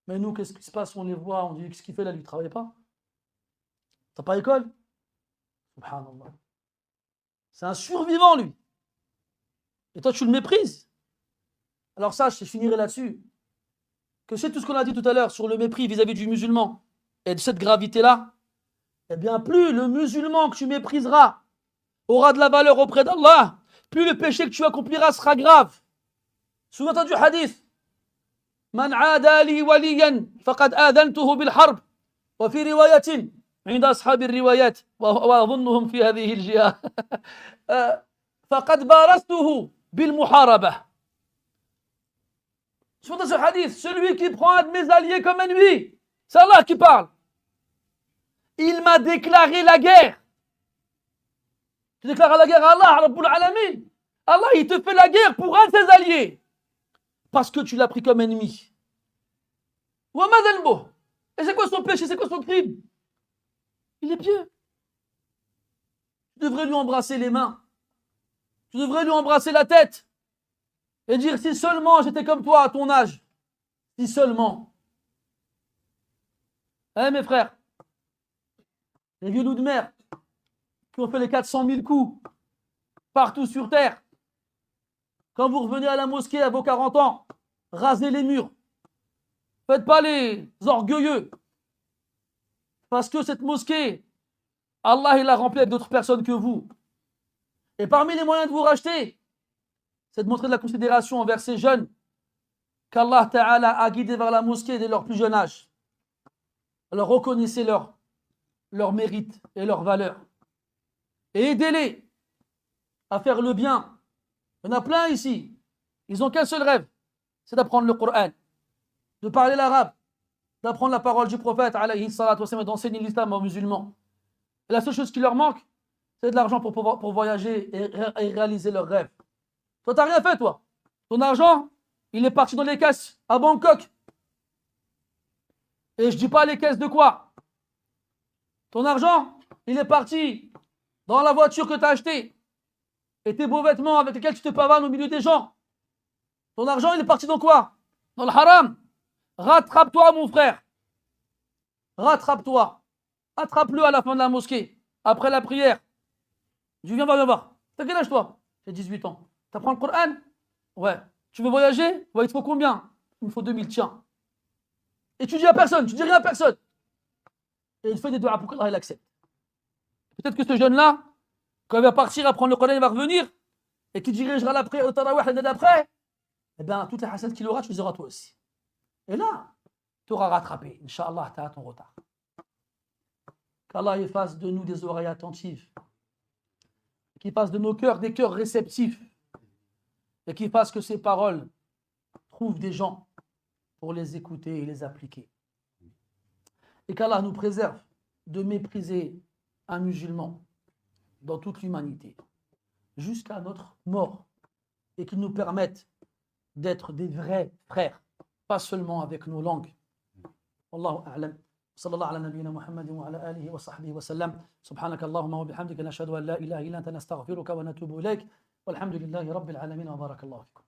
Mais nous, qu'est-ce qui se passe? On les voit, on dit, qu'est-ce qu'il fait là? Lui, il ne travaille pas. T'as pas école? Subhanallah. C'est un survivant, lui. Et toi, tu le méprises. Alors sache, je finirai là-dessus, que c'est tout ce qu'on a dit tout à l'heure sur le mépris vis-à-vis du musulman et de cette gravité-là, eh bien plus le musulman que tu mépriseras aura de la valeur auprès d'Allah, plus le péché que tu accompliras sera grave. Souviens-toi du hadith. Man aada li waliyan faqad adantuhu bil harb. وفي رواية عند أصحاب الروايات وأظنهم في هذه الجهة فقد بارزته بالمحاربة. Souviens-toi ce hadith. Celui qui prend un de mes alliés comme ennemi, c'est Allah qui parle. Il m'a déclaré la guerre. Tu déclares la guerre à Allah, Rabbul Alamin. Allah, il te fait la guerre pour un de ses alliés. Parce que tu l'as pris comme ennemi. Et c'est quoi son péché? C'est quoi son crime? Il est pieux. Tu devrais lui embrasser les mains. Tu devrais lui embrasser la tête. Et dire, si seulement j'étais comme toi à ton âge. Si seulement. Hein, mes frères? Les vieux loups de mer qui ont fait les 400 000 coups partout sur terre. Quand vous revenez à la mosquée à vos 40 ans, rasez les murs. Faites pas les orgueilleux. Parce que cette mosquée, Allah il l'a remplie avec d'autres personnes que vous. Et parmi les moyens de vous racheter, c'est de montrer de la considération envers ces jeunes qu'Allah Ta'ala a guidés vers la mosquée dès leur plus jeune âge. Alors reconnaissez leur mérite et leur valeur. Et aidez-les à faire le bien. Il y en a plein ici. Ils n'ont qu'un seul rêve, c'est d'apprendre le Coran, de parler l'arabe, d'apprendre la parole du prophète, alayhi salatu wassalam, et d'enseigner l'islam aux musulmans. Et la seule chose qui leur manque, c'est de l'argent pour voyager et réaliser leurs rêves. Toi, tu n'as rien fait, toi. Ton argent, il est parti dans les caisses à Bangkok. Et je ne dis pas les caisses de quoi. Ton argent, il est parti dans la voiture que tu as achetée et tes beaux vêtements avec lesquels tu te pavanes au milieu des gens. Ton argent, il est parti dans quoi? Dans le haram. Rattrape-toi, mon frère. Rattrape-toi. Attrape-le à la fin de la mosquée, après la prière. Je viens voir. T'as quel âge, toi? J'ai 18 ans. T'apprends le Coran? Ouais. Tu veux voyager? Ouais, il te faut combien? Il me faut 2000, tiens. Et tu dis à personne, tu dis rien à personne. Et il fait des doigts pour qu'Allah l'accepte. Peut-être que ce jeune-là, quand il va partir apprendre le Coran, il va revenir, et qu'il dirigera la prière au Tarawih l'année d'après, eh bien, toutes les hasanat qu'il aura, tu les auras toi aussi. Et là, tu auras rattrapé. Inch'Allah, tu as ton retard. Qu'Allah efface de nous des oreilles attentives, qu'il fasse de nos cœurs des cœurs réceptifs, et qu'il fasse que ces paroles trouvent des gens pour les écouter et les appliquer. Et qu'Allah nous préserve de mépriser un musulman dans toute l'humanité, jusqu'à notre mort, et qu'il nous permette d'être des vrais frères, pas seulement avec nos langues. Wallahu a'lam. صلى الله على نبينا محمد وعلى آله وصحبه وسلم سبحانك اللهم وبحمدك نشهد أن لا إله إلا أنت نستغفرك ونتوب إليك والحمد لله رب العالمين وبارك الله فيكم.